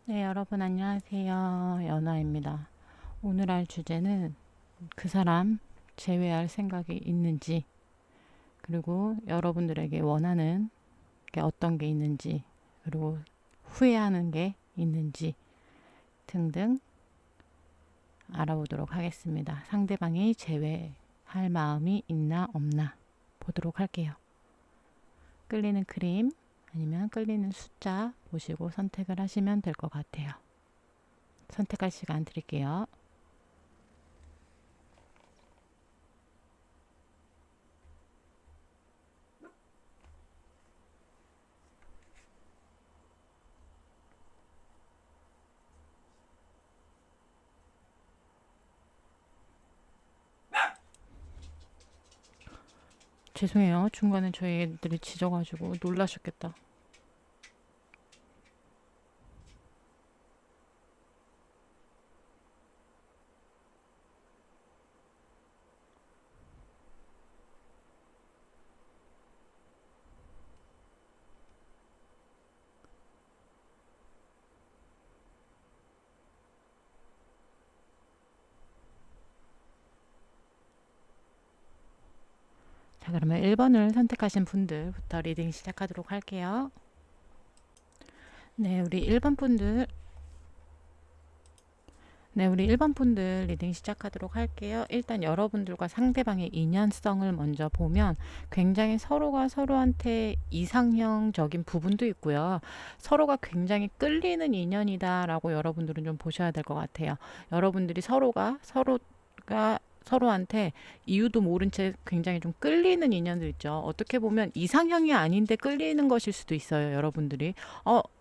네, 여러분 안녕하세요. 연아입니다. 오늘 할 주제는 그 사람 제외할 생각이 있는지, 그리고 여러분들에게 원하는 게 어떤 게 있는지, 그리고 후회하는 게 있는지 등등 알아보도록 하겠습니다. 상대방이 제외할 마음이 있나 없나 보도록 할게요. 끌리는 그림 아니면 끌리는 숫자 보시고 선택을 하시면 될 것 같아요. 선택할 시간 드릴게요. 죄송해요. 중간에 저희 애들이 짖어가지고 놀라셨겠다. 자, 그러면 1번을 선택하신 분들부터 리딩 시작하도록 할게요. 네, 우리 1번 분들, 우리 1번 분들 리딩 시작하도록 할게요. 일단 여러분들과 상대방의 인연성을 먼저 보면 굉장히 서로가 서로한테 이상형적인 부분도 있고요. 서로가 굉장히 끌리는 인연이다라고 여러분들은 좀 보셔야 될 것 같아요. 여러분들이 서로가 서로한테 이유도 모른 채 굉장히 좀 끌리는 인연들 있죠. 어떻게 보면 이상형이 아닌데 끌리는 것일 수도 있어요. 여러분들이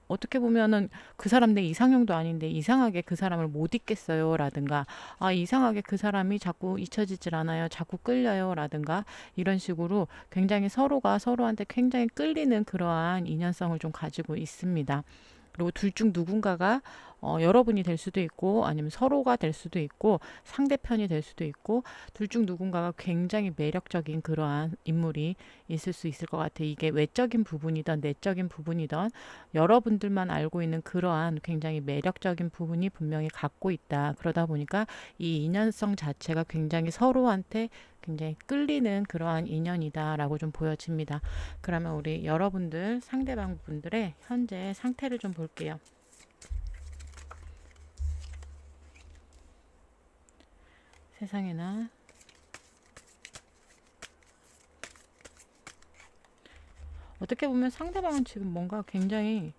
어떻게 보면은 그 사람 내 이상형도 아닌데 이상하게 그 사람을 못 잊겠어요 라든가, 이상하게 그 사람이 자꾸 잊혀지질 않아요, 자꾸 끌려요 라든가, 이런 식으로 굉장히 서로가 서로한테 굉장히 끌리는 그러한 인연성을 좀 가지고 있습니다. 그리고 둘 중 누군가가 여러분이 될 수도 있고 아니면 서로가 될 수도 있고 상대편이 될 수도 있고, 둘 중 누군가가 굉장히 매력적인 그러한 인물이 있을 수 있을 것 같아요. 이게 외적인 부분이든 내적인 부분이든 여러분들만 알고 있는 그러한 굉장히 매력적인 부분이 분명히 갖고 있다. 그러다 보니까 이 인연성 자체가 굉장히 서로한테 굉장히 끌리는 그러한 인연이다라고 좀 보여집니다. 그러면 우리 여러분들 상대방 분들의 현재 상태를 좀 볼게요. 세상에나. 어떻게 보면 상대방은 지금 뭔가 굉장히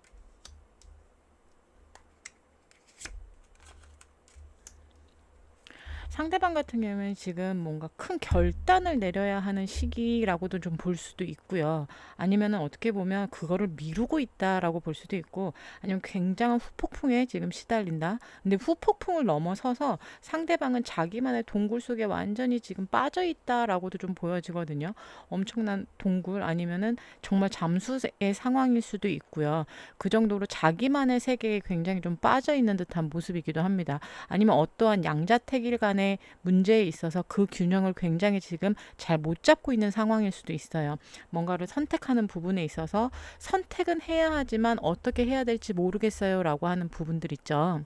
상대방 같은 경우에는 지금 뭔가 큰 결단을 내려야 하는 시기라고도 좀 볼 수도 있고요. 아니면은 어떻게 보면 그거를 미루고 있다라고 볼 수도 있고, 아니면 굉장한 후폭풍에 지금 시달린다. 근데 후폭풍을 넘어서서 상대방은 자기만의 동굴 속에 완전히 지금 빠져 있다라고도 좀 보여지거든요. 엄청난 동굴 아니면은 정말 잠수의 상황일 수도 있고요. 그 정도로 자기만의 세계에 굉장히 좀 빠져 있는 듯한 모습이기도 합니다. 아니면 어떠한 양자택일 간의 문제에 있어서 그 균형을 굉장히 지금 잘 못 잡고 있는 상황일 수도 있어요. 뭔가를 선택하는 부분에 있어서 선택은 해야 하지만 어떻게 해야 될지 모르겠어요 라고 하는 부분들 있죠.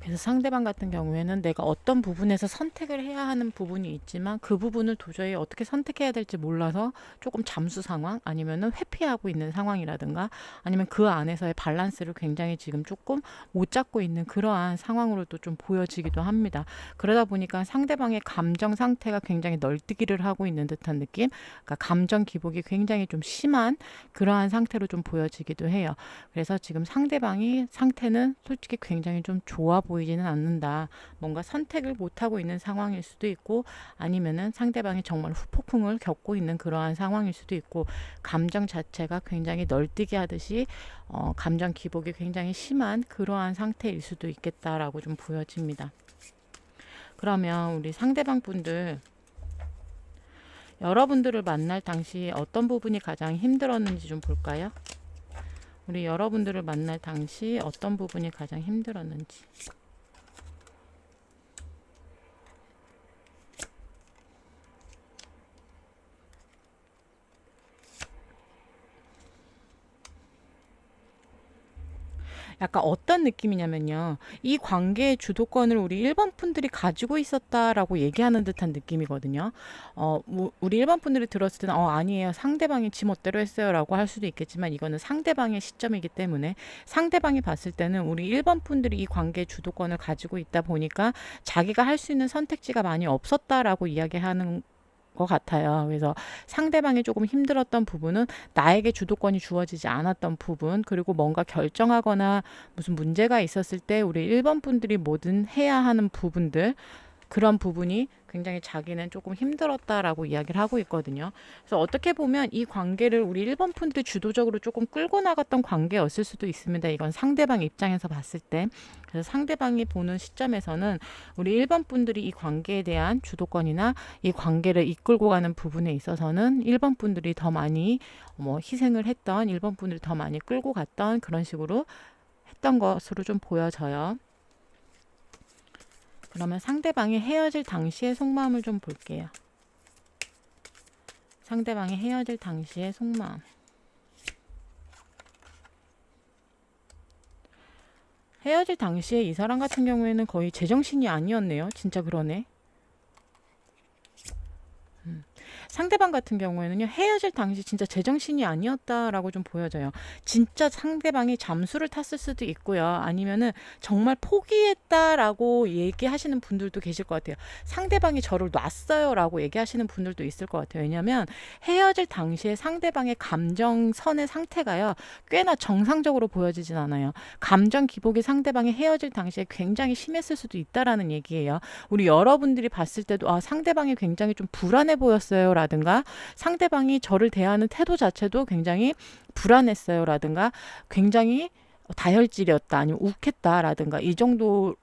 그래서 상대방 같은 경우에는 내가 어떤 부분에서 선택을 해야 하는 부분이 있지만 그 부분을 도저히 어떻게 선택해야 될지 몰라서 조금 잠수 상황 아니면은 회피하고 있는 상황이라든가, 아니면 그 안에서의 밸런스를 굉장히 지금 조금 못 잡고 있는 그러한 상황으로도 좀 보여지기도 합니다. 그러다 보니까 상대방의 감정 상태가 굉장히 널뛰기를 하고 있는 듯한 느낌, 그러니까 감정 기복이 굉장히 좀 심한 그러한 상태로 좀 보여지기도 해요. 그래서 지금 상대방이 상태는 솔직히 굉장히 좀 좋아 보이지는 않는다. 뭔가 선택을 못하고 있는 상황일 수도 있고, 아니면은 상대방이 정말 후폭풍을 겪고 있는 그러한 상황일 수도 있고, 감정 자체가 굉장히 널뛰게 하듯이 감정 기복이 굉장히 심한 그러한 상태일 수도 있겠다라고 좀 보여집니다. 그러면 우리 상대방 분들, 여러분들을 만날 당시 어떤 부분이 가장 힘들었는지 좀 볼까요? 우리 여러분들을 만날 당시 어떤 부분이 가장 힘들었는지. 약간 어떤 느낌이냐면요. 이 관계의 주도권을 우리 1번 분들이 가지고 있었다라고 얘기하는 듯한 느낌이거든요. 우리 1번 분들이 들었을 때는 아니에요. 상대방이 지 멋대로 했어요라고 할 수도 있겠지만 이거는 상대방의 시점이기 때문에 상대방이 봤을 때는 우리 1번 분들이 이 관계의 주도권을 가지고 있다 보니까 자기가 할 수 있는 선택지가 많이 없었다라고 이야기하는 것 같아요. 그래서 상대방이 조금 힘들었던 부분은 나에게 주도권이 주어지지 않았던 부분, 그리고 뭔가 결정하거나 무슨 문제가 있었을 때 우리 1번 분들이 뭐든 해야 하는 부분들, 그런 부분이 굉장히 자기는 조금 힘들었다라고 이야기를 하고 있거든요. 그래서 어떻게 보면 이 관계를 우리 1번 분들이 주도적으로 조금 끌고 나갔던 관계였을 수도 있습니다. 이건 상대방 입장에서 봤을 때. 그래서 상대방이 보는 시점에서는 우리 1번 분들이 이 관계에 대한 주도권이나 이 관계를 이끌고 가는 부분에 있어서는 1번 분들이 더 많이 희생을 했던, 1번 분들이 더 많이 끌고 갔던 그런 식으로 했던 것으로 좀 보여져요. 그러면 상대방이 헤어질 당시의 속마음을 좀 볼게요. 상대방이 헤어질 당시의 속마음. 헤어질 당시에 이 사람 같은 경우에는 거의 제정신이 아니었네요. 진짜 그러네. 상대방 같은 경우에는요, 헤어질 당시 진짜 제정신이 아니었다라고 좀 보여져요. 진짜 상대방이 잠수를 탔을 수도 있고요. 아니면은 정말 포기했다라고 얘기하시는 분들도 계실 것 같아요. 상대방이 저를 놨어요라고 얘기하시는 분들도 있을 것 같아요. 왜냐면 헤어질 당시에 상대방의 감정선의 상태가요, 꽤나 정상적으로 보여지진 않아요. 감정 기복이 상대방이 헤어질 당시에 굉장히 심했을 수도 있다라는 얘기예요. 우리 여러분들이 봤을 때도 상대방이 굉장히 좀 불안해 보였어요 라든가 상대방이 저를 대하는 태도 자체도 굉장히 불안했어요 라든가 굉장히 다혈질이었다 아니면 욱했다라든가 이 정도로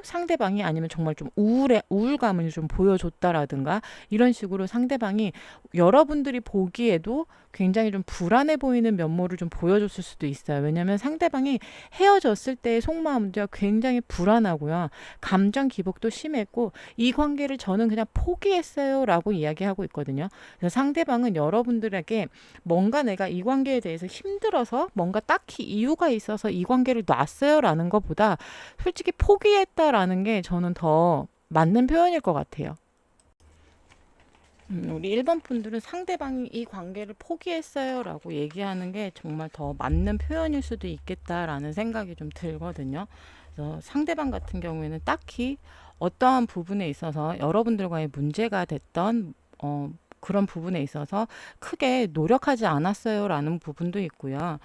상대방이 아니면 정말 좀 우울감을 좀 보여줬다라든가 이런 식으로 상대방이 여러분들이 보기에도 굉장히 좀 불안해 보이는 면모를 좀 보여줬을 수도 있어요. 왜냐하면 상대방이 헤어졌을 때의 속마음도 굉장히 불안하고요. 감정 기복도 심했고 이 관계를 저는 그냥 포기했어요 라고 이야기하고 있거든요. 그래서 상대방은 여러분들에게 뭔가 내가 이 관계에 대해서 힘들어서 뭔가 딱히 이유가 있어서 이 관계를 놨어요 라는 것보다 솔직히 포기했다라는 게 저는 더 맞는 표현일 것 같아요. 우리 1번 분들은 상대방이 이 관계를 포기했어요 라고 얘기하는 게 정말 더 맞는 표현일 수도 있겠다라는 생각이 좀 들거든요. 그래서 상대방 같은 경우에는 딱히 어떠한 부분에 있어서 여러분들과의 문제가 됐던 그런 부분에 있어서 크게 노력하지 않았어요 라는 부분도 있고요.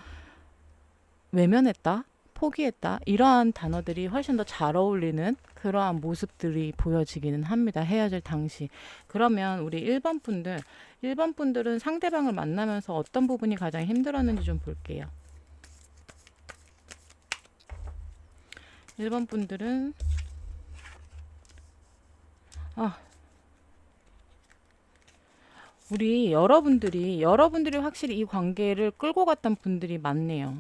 외면했다, 포기했다 이러한 단어들이 훨씬 더 잘 어울리는 그러한 모습들이 보여지기는 합니다. 헤어질 당시. 그러면 우리 1번 분들은 상대방을 만나면서 어떤 부분이 가장 힘들었는지 좀 볼게요. 1번 분들은 우리 여러분들이 확실히 이 관계를 끌고 갔던 분들이 많네요.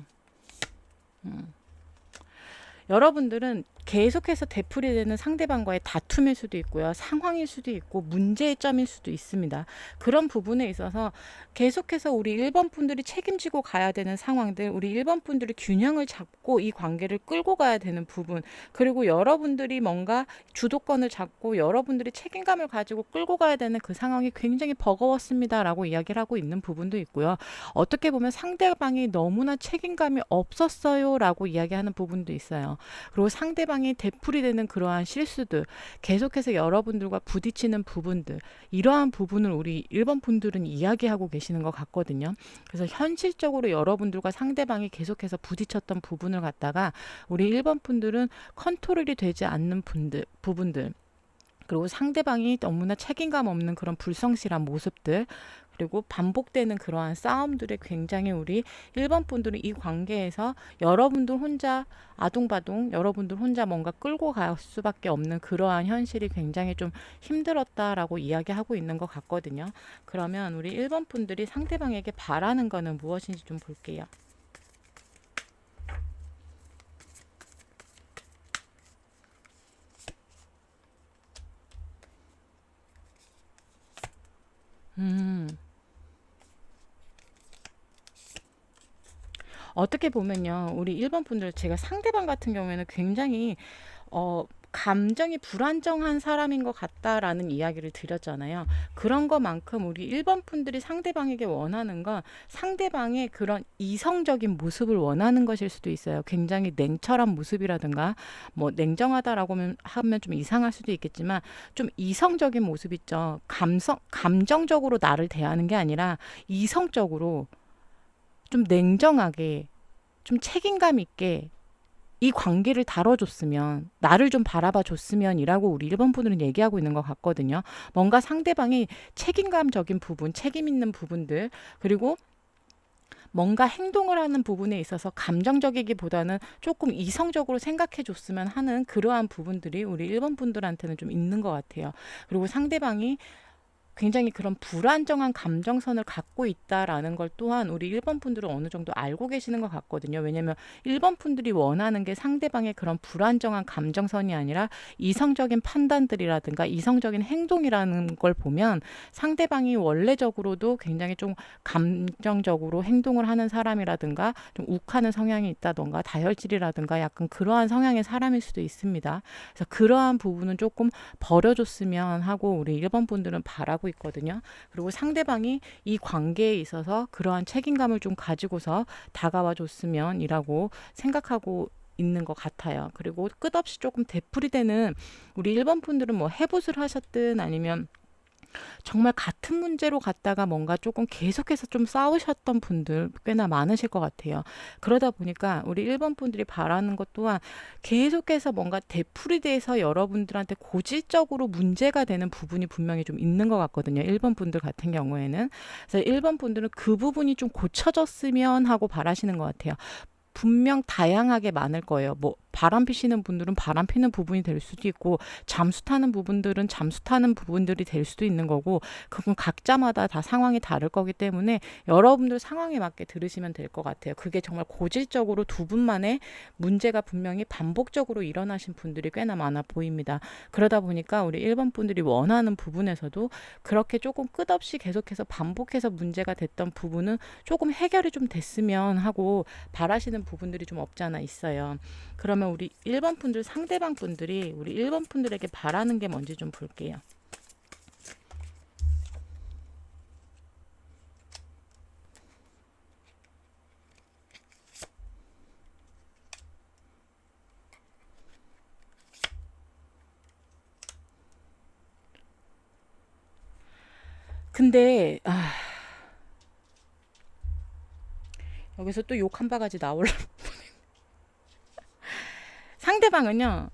여러분들은 계속해서 되풀이되는 상대방과의 다툼일 수도 있고요. 상황일 수도 있고 문제점일 수도 있습니다. 그런 부분에 있어서 계속해서 우리 1번 분들이 책임지고 가야 되는 상황들, 우리 1번 분들이 균형을 잡고 이 관계를 끌고 가야 되는 부분, 그리고 여러분들이 뭔가 주도권을 잡고 여러분들이 책임감을 가지고 끌고 가야 되는 그 상황이 굉장히 버거웠습니다라고 이야기를 하고 있는 부분도 있고요. 어떻게 보면 상대방이 너무나 책임감이 없었어요라고 이야기하는 부분도 있어요. 그리고 상대방이 되풀이되는 그러한 실수들, 계속해서 여러분들과 부딪히는 부분들, 이러한 부분을 우리 1번 분들은 이야기하고 계시는 것 같거든요. 그래서 현실적으로 여러분들과 상대방이 계속해서 부딪혔던 부분을 갖다가 우리 1번 분들은 컨트롤이 되지 않는 부분들, 그리고 상대방이 너무나 책임감 없는 그런 불성실한 모습들, 그리고 반복되는 그러한 싸움들에 굉장히 우리 1번 분들은 이 관계에서 여러분들 혼자 아둥바둥, 여러분들 혼자 뭔가 끌고 갈 수밖에 없는 그러한 현실이 굉장히 좀 힘들었다라고 이야기하고 있는 것 같거든요. 그러면 우리 1번 분들이 상대방에게 바라는 거는 무엇인지 좀 볼게요. 어떻게 보면요. 우리 1번 분들 제가 상대방 같은 경우에는 굉장히 감정이 불안정한 사람인 것 같다라는 이야기를 드렸잖아요. 그런 것만큼 우리 1번 분들이 상대방에게 원하는 건 상대방의 그런 이성적인 모습을 원하는 것일 수도 있어요. 굉장히 냉철한 모습이라든가 뭐 냉정하다라고 하면 좀 이상할 수도 있겠지만 좀 이성적인 모습 있죠. 감정적으로 나를 대하는 게 아니라 이성적으로 좀 냉정하게 좀 책임감 있게 이 관계를 다뤄줬으면, 나를 좀 바라봐 줬으면이라고 우리 1번 분들은 얘기하고 있는 것 같거든요. 뭔가 상대방이 책임감적인 부분, 책임 있는 부분들, 그리고 뭔가 행동을 하는 부분에 있어서 감정적이기보다는 조금 이성적으로 생각해 줬으면 하는 그러한 부분들이 우리 1번 분들한테는 좀 있는 것 같아요. 그리고 상대방이 굉장히 그런 불안정한 감정선을 갖고 있다라는 걸 또한 우리 1번 분들은 어느 정도 알고 계시는 것 같거든요. 왜냐면 1번 분들이 원하는 게 상대방의 그런 불안정한 감정선이 아니라 이성적인 판단들이라든가 이성적인 행동이라는 걸 보면 상대방이 원래적으로도 굉장히 좀 감정적으로 행동을 하는 사람이라든가 좀 욱하는 성향이 있다던가 다혈질이라든가 약간 그러한 성향의 사람일 수도 있습니다. 그래서 그러한 부분은 조금 버려줬으면 하고 우리 1번 분들은 바라고 있거든요. 그리고 상대방이 이 관계에 있어서 그러한 책임감을 좀 가지고서 다가와 줬으면이라고 생각하고 있는 것 같아요. 그리고 끝없이 조금 되풀이되는 우리 1번 분들은 뭐 해봇을 하셨든 아니면 정말 같은 문제로 갔다가 뭔가 조금 계속해서 좀 싸우셨던 분들 꽤나 많으실 것 같아요. 그러다 보니까 우리 1번 분들이 바라는 것 또한 계속해서 뭔가 되풀이돼서 여러분들한테 고질적으로 문제가 되는 부분이 분명히 좀 있는 것 같거든요. 1번 분들 같은 경우에는. 그래서 1번 분들은 그 부분이 좀 고쳐졌으면 하고 바라시는 것 같아요. 분명 다양하게 많을 거예요. 뭐 바람 피시는 분들은 바람 피는 부분이 될 수도 있고 잠수 타는 부분들은 잠수 타는 부분들이 될 수도 있는 거고 그건 각자마다 다 상황이 다를 거기 때문에 여러분들 상황에 맞게 들으시면 될 것 같아요. 그게 정말 고질적으로 두 분만의 문제가 분명히 반복적으로 일어나신 분들이 꽤나 많아 보입니다. 그러다 보니까 우리 1번 분들이 원하는 부분에서도 그렇게 조금 끝없이 계속해서 반복해서 문제가 됐던 부분은 조금 해결이 좀 됐으면 하고 바라시는 부분들이 좀 없지 않아 있어요. 그러면 우리 1번 분들 상대방 분들이 우리 1번 분들에게 바라는 게 뭔지 좀 볼게요. 근데 여기서 또 욕 한 바가지 나올라. 상대방은요.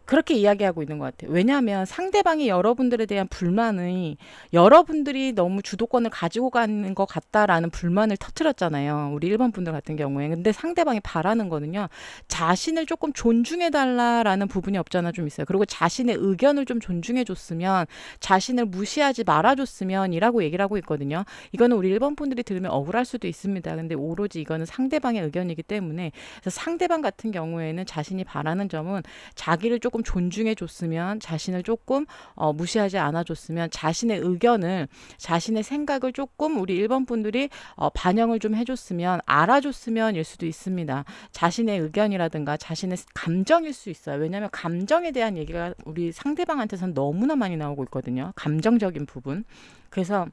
그렇게 이야기하고 있는 것 같아요. 왜냐하면 상대방이 여러분들에 대한 불만이 여러분들이 너무 주도권을 가지고 가는 것 같다라는 불만을 터뜨렸잖아요. 우리 1번 분들 같은 경우에. 근데 상대방이 바라는 거는요. 자신을 조금 존중해달라라는 부분이 없잖아 좀 있어요. 그리고 자신의 의견을 좀 존중해줬으면 자신을 무시하지 말아줬으면 이라고 얘기를 하고 있거든요. 이거는 우리 1번 분들이 들으면 억울할 수도 있습니다. 근데 오로지 이거는 상대방의 의견이기 때문에 그래서 상대방 같은 경우에는 자신이 바라는 점은 자기를 조금 존중해 줬으면 자신을 조금 무시하지 않아 줬으면 자신의 의견을 자신의 생각을 조금 우리 1번 분들이 반영을 좀 해줬으면 알아줬으면 일 수도 있습니다. 자신의 의견이라든가 자신의 감정일 수 있어요. 왜냐하면 감정에 대한 얘기가 우리 상대방한테서는 너무나 많이 나오고 있거든요. 감정적인 부분. 그래서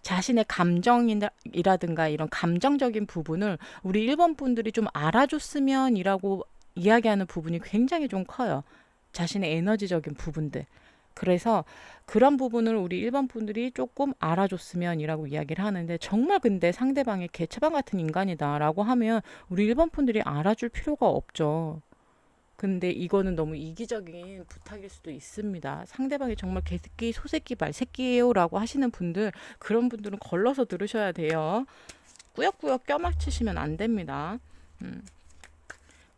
자신의 감정이라든가 이런 감정적인 부분을 우리 1번 분들이 좀 알아줬으면이라고 이야기하는 부분이 굉장히 좀 커요. 자신의 에너지적인 부분들. 그래서 그런 부분을 우리 1번 분들이 조금 알아줬으면이라고 이야기를 하는데 정말 근데 상대방이 개처방 같은 인간이다라고 하면 우리 1번 분들이 알아줄 필요가 없죠. 근데 이거는 너무 이기적인 부탁일 수도 있습니다. 상대방이 정말 개새끼, 소새끼, 말새끼예요라고 하시는 분들 그런 분들은 걸러서 들으셔야 돼요. 꾸역꾸역 껴맞추시면 안 됩니다.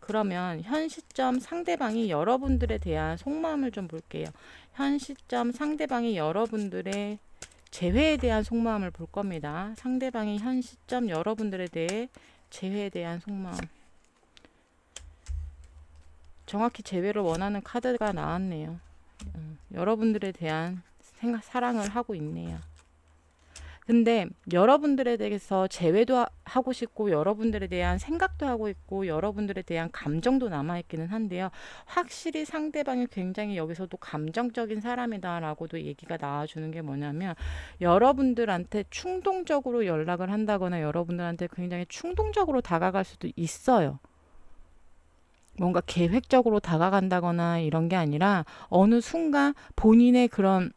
그러면 현 시점 상대방이 여러분들에 대한 속마음을 좀 볼게요. 현 시점 상대방이 여러분들의 재회에 대한 속마음을 볼 겁니다. 상대방이 현 시점 여러분들에 대해 재회에 대한 속마음. 정확히 재회를 원하는 카드가 나왔네요. 여러분들에 대한 사랑을 하고 있네요. 근데 여러분들에 대해서 제외도 하고 싶고 여러분들에 대한 생각도 하고 있고 여러분들에 대한 감정도 남아있기는 한데요. 확실히 상대방이 굉장히 여기서도 감정적인 사람이다라고도 얘기가 나와주는 게 뭐냐면 여러분들한테 충동적으로 연락을 한다거나 여러분들한테 굉장히 충동적으로 다가갈 수도 있어요. 뭔가 계획적으로 다가간다거나 이런 게 아니라 어느 순간 본인의 그런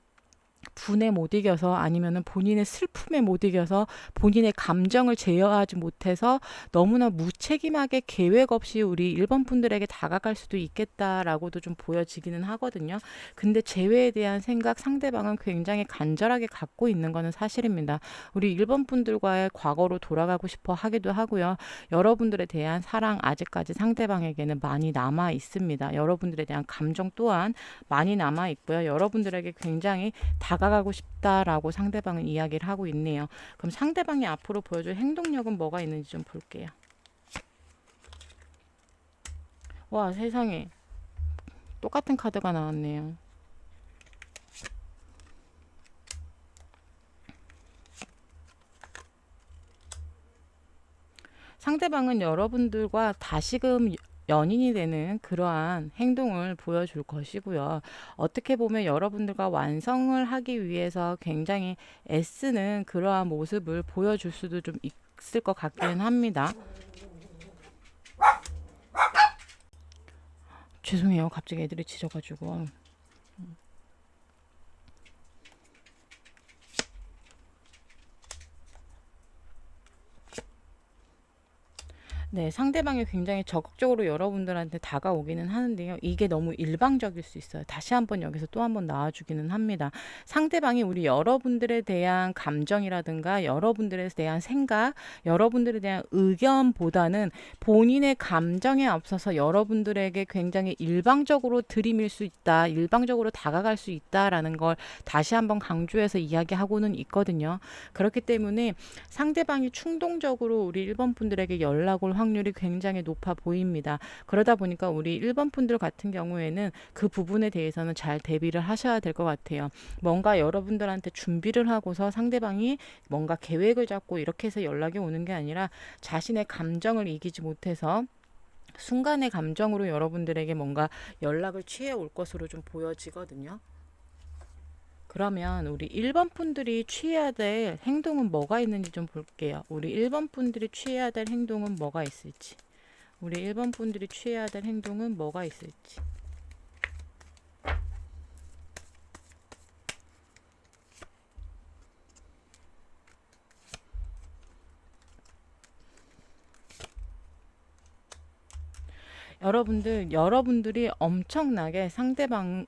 분에 못 이겨서 아니면은 본인의 슬픔에 못 이겨서 본인의 감정을 제어하지 못해서 너무나 무책임하게 계획 없이 우리 1번 분들에게 다가갈 수도 있겠다라고도 좀 보여지기는 하거든요. 근데 재회에 대한 생각 상대방은 굉장히 간절하게 갖고 있는 거는 사실입니다. 우리 1번 분들과의 과거로 돌아가고 싶어 하기도 하고요. 여러분들에 대한 사랑 아직까지 상대방에게는 많이 남아 있습니다. 여러분들에 대한 감정 또한 많이 남아 있고요. 여러분들에게 굉장히 다가가고 싶다라고 상대방은 이야기를 하고 있네요. 그럼 상대방이 앞으로 보여줄 행동력은 뭐가 있는지 좀 볼게요. 와, 세상에. 똑같은 카드가 나왔네요. 상대방은 여러분들과 다시금 연인이 되는 그러한 행동을 보여줄 것이고요. 어떻게 보면 여러분들과 완성을 하기 위해서 굉장히 애쓰는 그러한 모습을 보여줄 수도 좀 있을 것 같기는 합니다. 죄송해요. 갑자기 애들이 짖어가지고. 네, 상대방이 굉장히 적극적으로 여러분들한테 다가오기는 하는데요. 이게 너무 일방적일 수 있어요. 다시 한번 여기서 또 한번 나와주기는 합니다. 상대방이 우리 여러분들에 대한 감정이라든가 여러분들에 대한 생각, 여러분들에 대한 의견보다는 본인의 감정에 앞서서 여러분들에게 굉장히 일방적으로 들이밀 수 있다, 일방적으로 다가갈 수 있다라는 걸 다시 한번 강조해서 이야기하고는 있거든요. 그렇기 때문에 상대방이 충동적으로 우리 1번 분들에게 연락 올 확률이 굉장히 높아 보입니다. 그러다 보니까 우리 1번 분들 같은 경우에는 그 부분에 대해서는 잘 대비를 하셔야 될 것 같아요. 뭔가 여러분들한테 준비를 하고서 상대방이 뭔가 계획을 잡고 이렇게 해서 연락이 오는 게 아니라 자신의 감정을 이기지 못해서 순간의 감정으로 여러분들에게 뭔가 연락을 취해 올 것으로 좀 보여지거든요. 그러면 우리 1번 분들이 취해야 될 행동은 뭐가 있는지 좀 볼게요. 우리 1번 분들이 취해야 될 행동은 뭐가 있을지. 우리 1번 분들이 취해야 될 행동은 뭐가 있을지. 여러분들이 엄청나게 상대방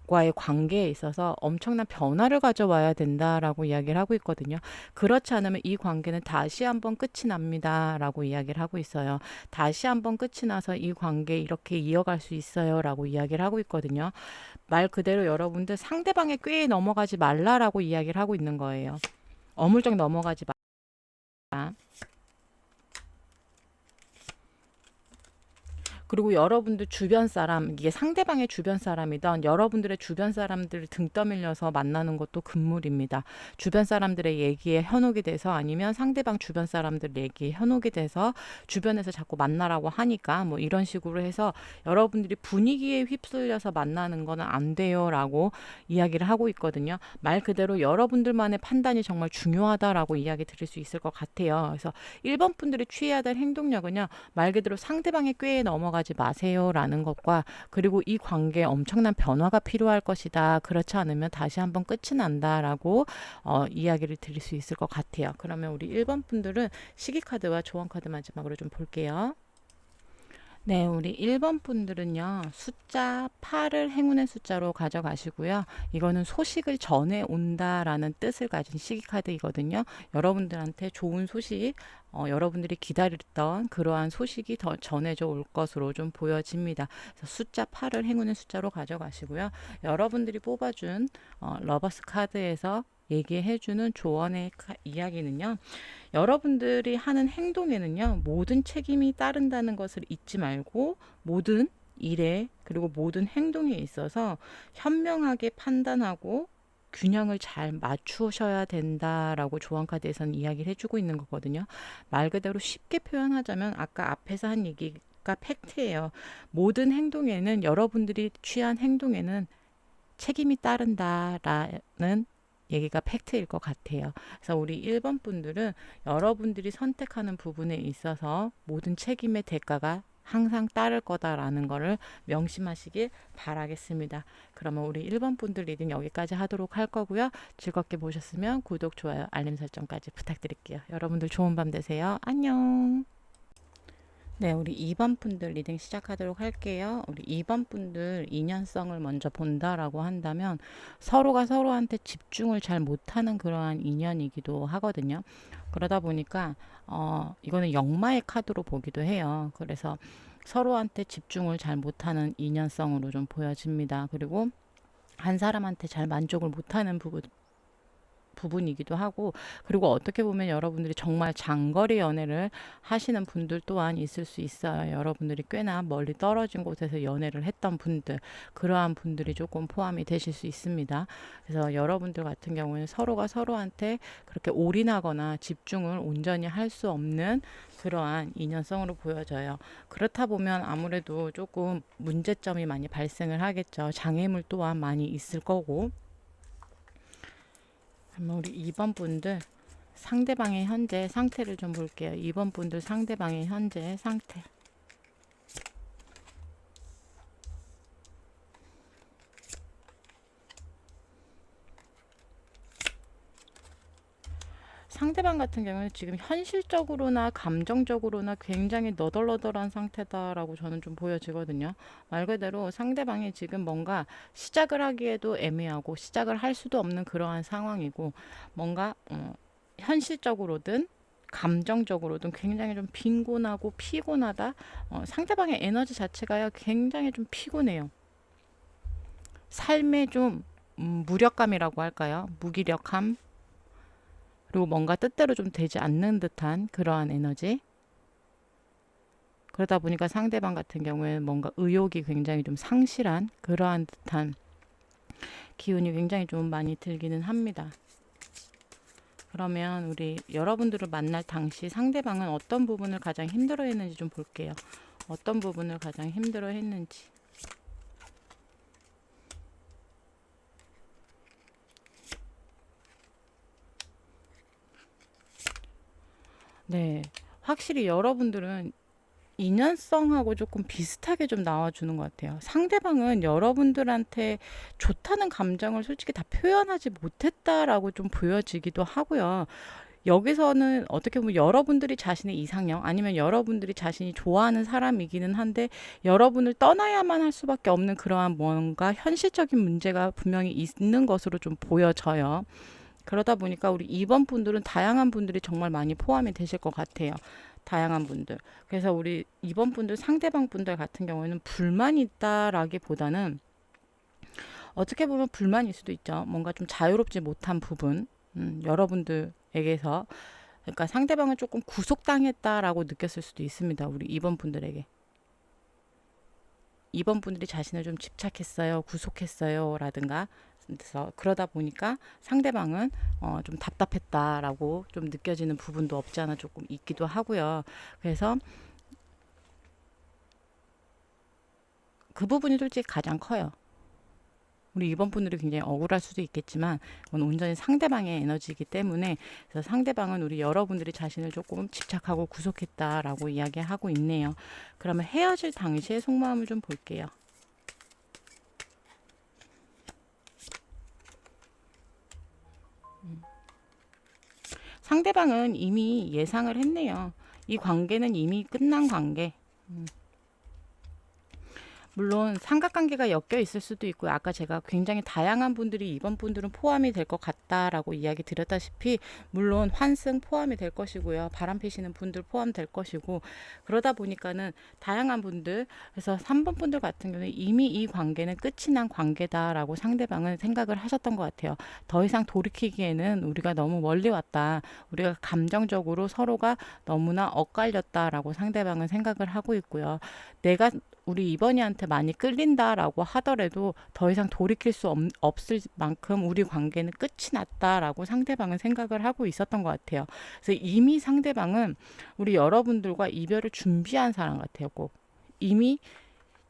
과의 관계에 있어서 엄청난 변화를 가져와야 된다라고 이야기를 하고 있거든요. 그렇지 않으면 이 관계는 다시 한번 끝이 납니다라고 이야기를 하고 있어요. 다시 한번 끝이 나서 이 관계 이렇게 이어갈 수 있어요라고 이야기를 하고 있거든요. 말 그대로 여러분들 상대방의 꾀에 넘어가지 말라라고 이야기를 하고 있는 거예요. 어물쩍 넘어가지 마. 그리고 여러분들 주변 사람, 이게 상대방의 주변 사람이던 여러분들의 주변 사람들을 등 떠밀려서 만나는 것도 금물입니다. 주변 사람들의 얘기에 현혹이 돼서 아니면 상대방 주변 사람들 얘기에 현혹이 돼서 주변에서 자꾸 만나라고 하니까 뭐 이런 식으로 해서 여러분들이 분위기에 휩쓸려서 만나는 거는 안 돼요라고 이야기를 하고 있거든요. 말 그대로 여러분들만의 판단이 정말 중요하다라고 이야기 드릴 수 있을 것 같아요. 그래서 1번 분들이 취해야 될 행동력은요. 말 그대로 상대방의 꾀에 넘어가지 마세요라는 것과 그리고 이 관계에 엄청난 변화가 필요할 것이다. 그렇지 않으면 다시 한번 끝이 난다라고 이야기를 드릴 수 있을 것 같아요. 그러면 우리 1번 분들은 시기카드와 조언카드 마지막으로 좀 볼게요. 네, 우리 1번 분들은요, 숫자 8을 행운의 숫자로 가져가시고요. 이거는 소식을 전해 온다라는 뜻을 가진 시기카드이거든요. 여러분들한테 좋은 소식, 여러분들이 기다렸던 그러한 소식이 더 전해져 올 것으로 좀 보여집니다. 그래서 숫자 8을 행운의 숫자로 가져가시고요. 여러분들이 뽑아준 러버스 카드에서 얘기해주는 조언의 이야기는요. 여러분들이 하는 행동에는요, 모든 책임이 따른다는 것을 잊지 말고 모든 일에 그리고 모든 행동에 있어서 현명하게 판단하고 균형을 잘 맞추셔야 된다라고 조언 카드에서는 이야기를 해주고 있는 거거든요. 말 그대로 쉽게 표현하자면 아까 앞에서 한 얘기가 팩트예요. 모든 행동에는 여러분들이 취한 행동에는 책임이 따른다라는 얘기가 팩트일 것 같아요. 그래서 우리 1번 분들은 여러분들이 선택하는 부분에 있어서 모든 책임의 대가가 항상 따를 거다라는 거를 명심하시길 바라겠습니다. 그러면 우리 1번 분들 리딩 여기까지 하도록 할 거고요. 즐겁게 보셨으면 구독, 좋아요, 알림 설정까지 부탁드릴게요. 여러분들 좋은 밤 되세요. 안녕. 네, 우리 2번 분들 리딩 시작하도록 할게요. 우리 2번 분들 인연성을 먼저 본다라고 한다면 서로가 서로한테 집중을 잘 못하는 그러한 인연이기도 하거든요. 그러다 보니까 이거는 역마의 카드로 보기도 해요. 그래서 서로한테 집중을 잘 못하는 인연성으로 좀 보여집니다. 그리고 한 사람한테 잘 만족을 못하는 부분이기도 하고, 그리고 어떻게 보면 여러분들이 정말 장거리 연애를 하시는 분들 또한 있을 수 있어요. 여러분들이 꽤나 멀리 떨어진 곳에서 연애를 했던 분들, 그러한 분들이 조금 포함이 되실 수 있습니다. 그래서 여러분들 같은 경우에는 서로가 서로한테 그렇게 올인하거나 집중을 온전히 할 수 없는 그러한 인연성으로 보여져요. 그렇다 보면 아무래도 조금 문제점이 많이 발생을 하겠죠. 장애물 또한 많이 있을 거고. 그러면 우리 2번 분들 상대방의 현재 상태를 좀 볼게요. 2번 분들 상대방의 현재 상태. 상대방 같은 경우는 지금 현실적으로나 감정적으로나 굉장히 너덜너덜한 상태다라고 저는 좀 보여지거든요. 말 그대로 상대방이 지금 뭔가 시작을 하기에도 애매하고 시작을 할 수도 없는 그러한 상황이고, 뭔가 현실적으로든 감정적으로든 굉장히 좀 빈곤하고 피곤하다. 상대방의 에너지 자체가요 굉장히 좀 피곤해요. 삶에 좀 무력감이라고 할까요? 무기력함, 그리고 뭔가 뜻대로 좀 되지 않는 듯한 그러한 에너지. 그러다 보니까 상대방 같은 경우에는 뭔가 의욕이 굉장히 좀 상실한 그러한 듯한 기운이 굉장히 좀 많이 들기는 합니다. 그러면 우리 여러분들을 만날 당시 상대방은 어떤 부분을 가장 힘들어 했는지 좀 볼게요. 어떤 부분을 가장 힘들어 했는지. 네. 확실히 여러분들은 인연성하고 조금 비슷하게 좀 나와주는 것 같아요. 상대방은 여러분들한테 좋다는 감정을 솔직히 다 표현하지 못했다라고 좀 보여지기도 하고요. 여기서는 어떻게 보면 여러분들이 자신의 이상형 아니면 여러분들이 자신이 좋아하는 사람이기는 한데 여러분을 떠나야만 할 수밖에 없는 그러한 뭔가 현실적인 문제가 분명히 있는 것으로 좀 보여져요. 그러다 보니까 우리 2번 분들은 다양한 분들이 정말 많이 포함이 되실 것 같아요. 다양한 분들. 그래서 우리 2번 분들 상대방 분들 같은 경우에는 불만이 있다라기보다는 어떻게 보면 불만일 수도 있죠. 뭔가 좀 자유롭지 못한 부분. 여러분들에게서 그러니까 상대방을 조금 구속당했다라고 느꼈을 수도 있습니다. 우리 2번 분들에게. 2번 분들이 자신을 좀 집착했어요, 구속했어요, 라든가. 그래서 그러다 보니까 상대방은 좀 답답했다라고 좀 느껴지는 부분도 없지 않아 조금 있기도 하고요. 그래서 그 부분이 솔직히 가장 커요. 우리 2번 분들이 굉장히 억울할 수도 있겠지만 그건 온전히 상대방의 에너지이기 때문에, 그래서 상대방은 우리 여러분들이 자신을 조금 집착하고 구속했다라고 이야기하고 있네요. 그러면 헤어질 당시의 속마음을 좀 볼게요. 상대방은 이미 예상을 했네요. 이 관계는 이미 끝난 관계. 물론 삼각관계가 엮여 있을 수도 있고요. 아까 제가 굉장히 다양한 분들이 이번 분들은 포함이 될 것 같다라고 이야기 드렸다시피 물론 환승 포함이 될 것이고요. 바람 피시는 분들 포함될 것이고, 그러다 보니까는 다양한 분들, 그래서 3번 분들 같은 경우는 이미 이 관계는 끝이 난 관계다라고 상대방은 생각을 하셨던 것 같아요. 더 이상 돌이키기에는 우리가 너무 멀리 왔다. 우리가 감정적으로 서로가 너무나 엇갈렸다라고 상대방은 생각을 하고 있고요. 내가 우리 이번이한테 많이 끌린다라고 하더라도 더 이상 돌이킬 수 없을 만큼 우리 관계는 끝이 났다라고 상대방은 생각을 하고 있었던 것 같아요. 그래서 이미 상대방은 우리 여러분들과 이별을 준비한 사람 같아요. 꼭 이미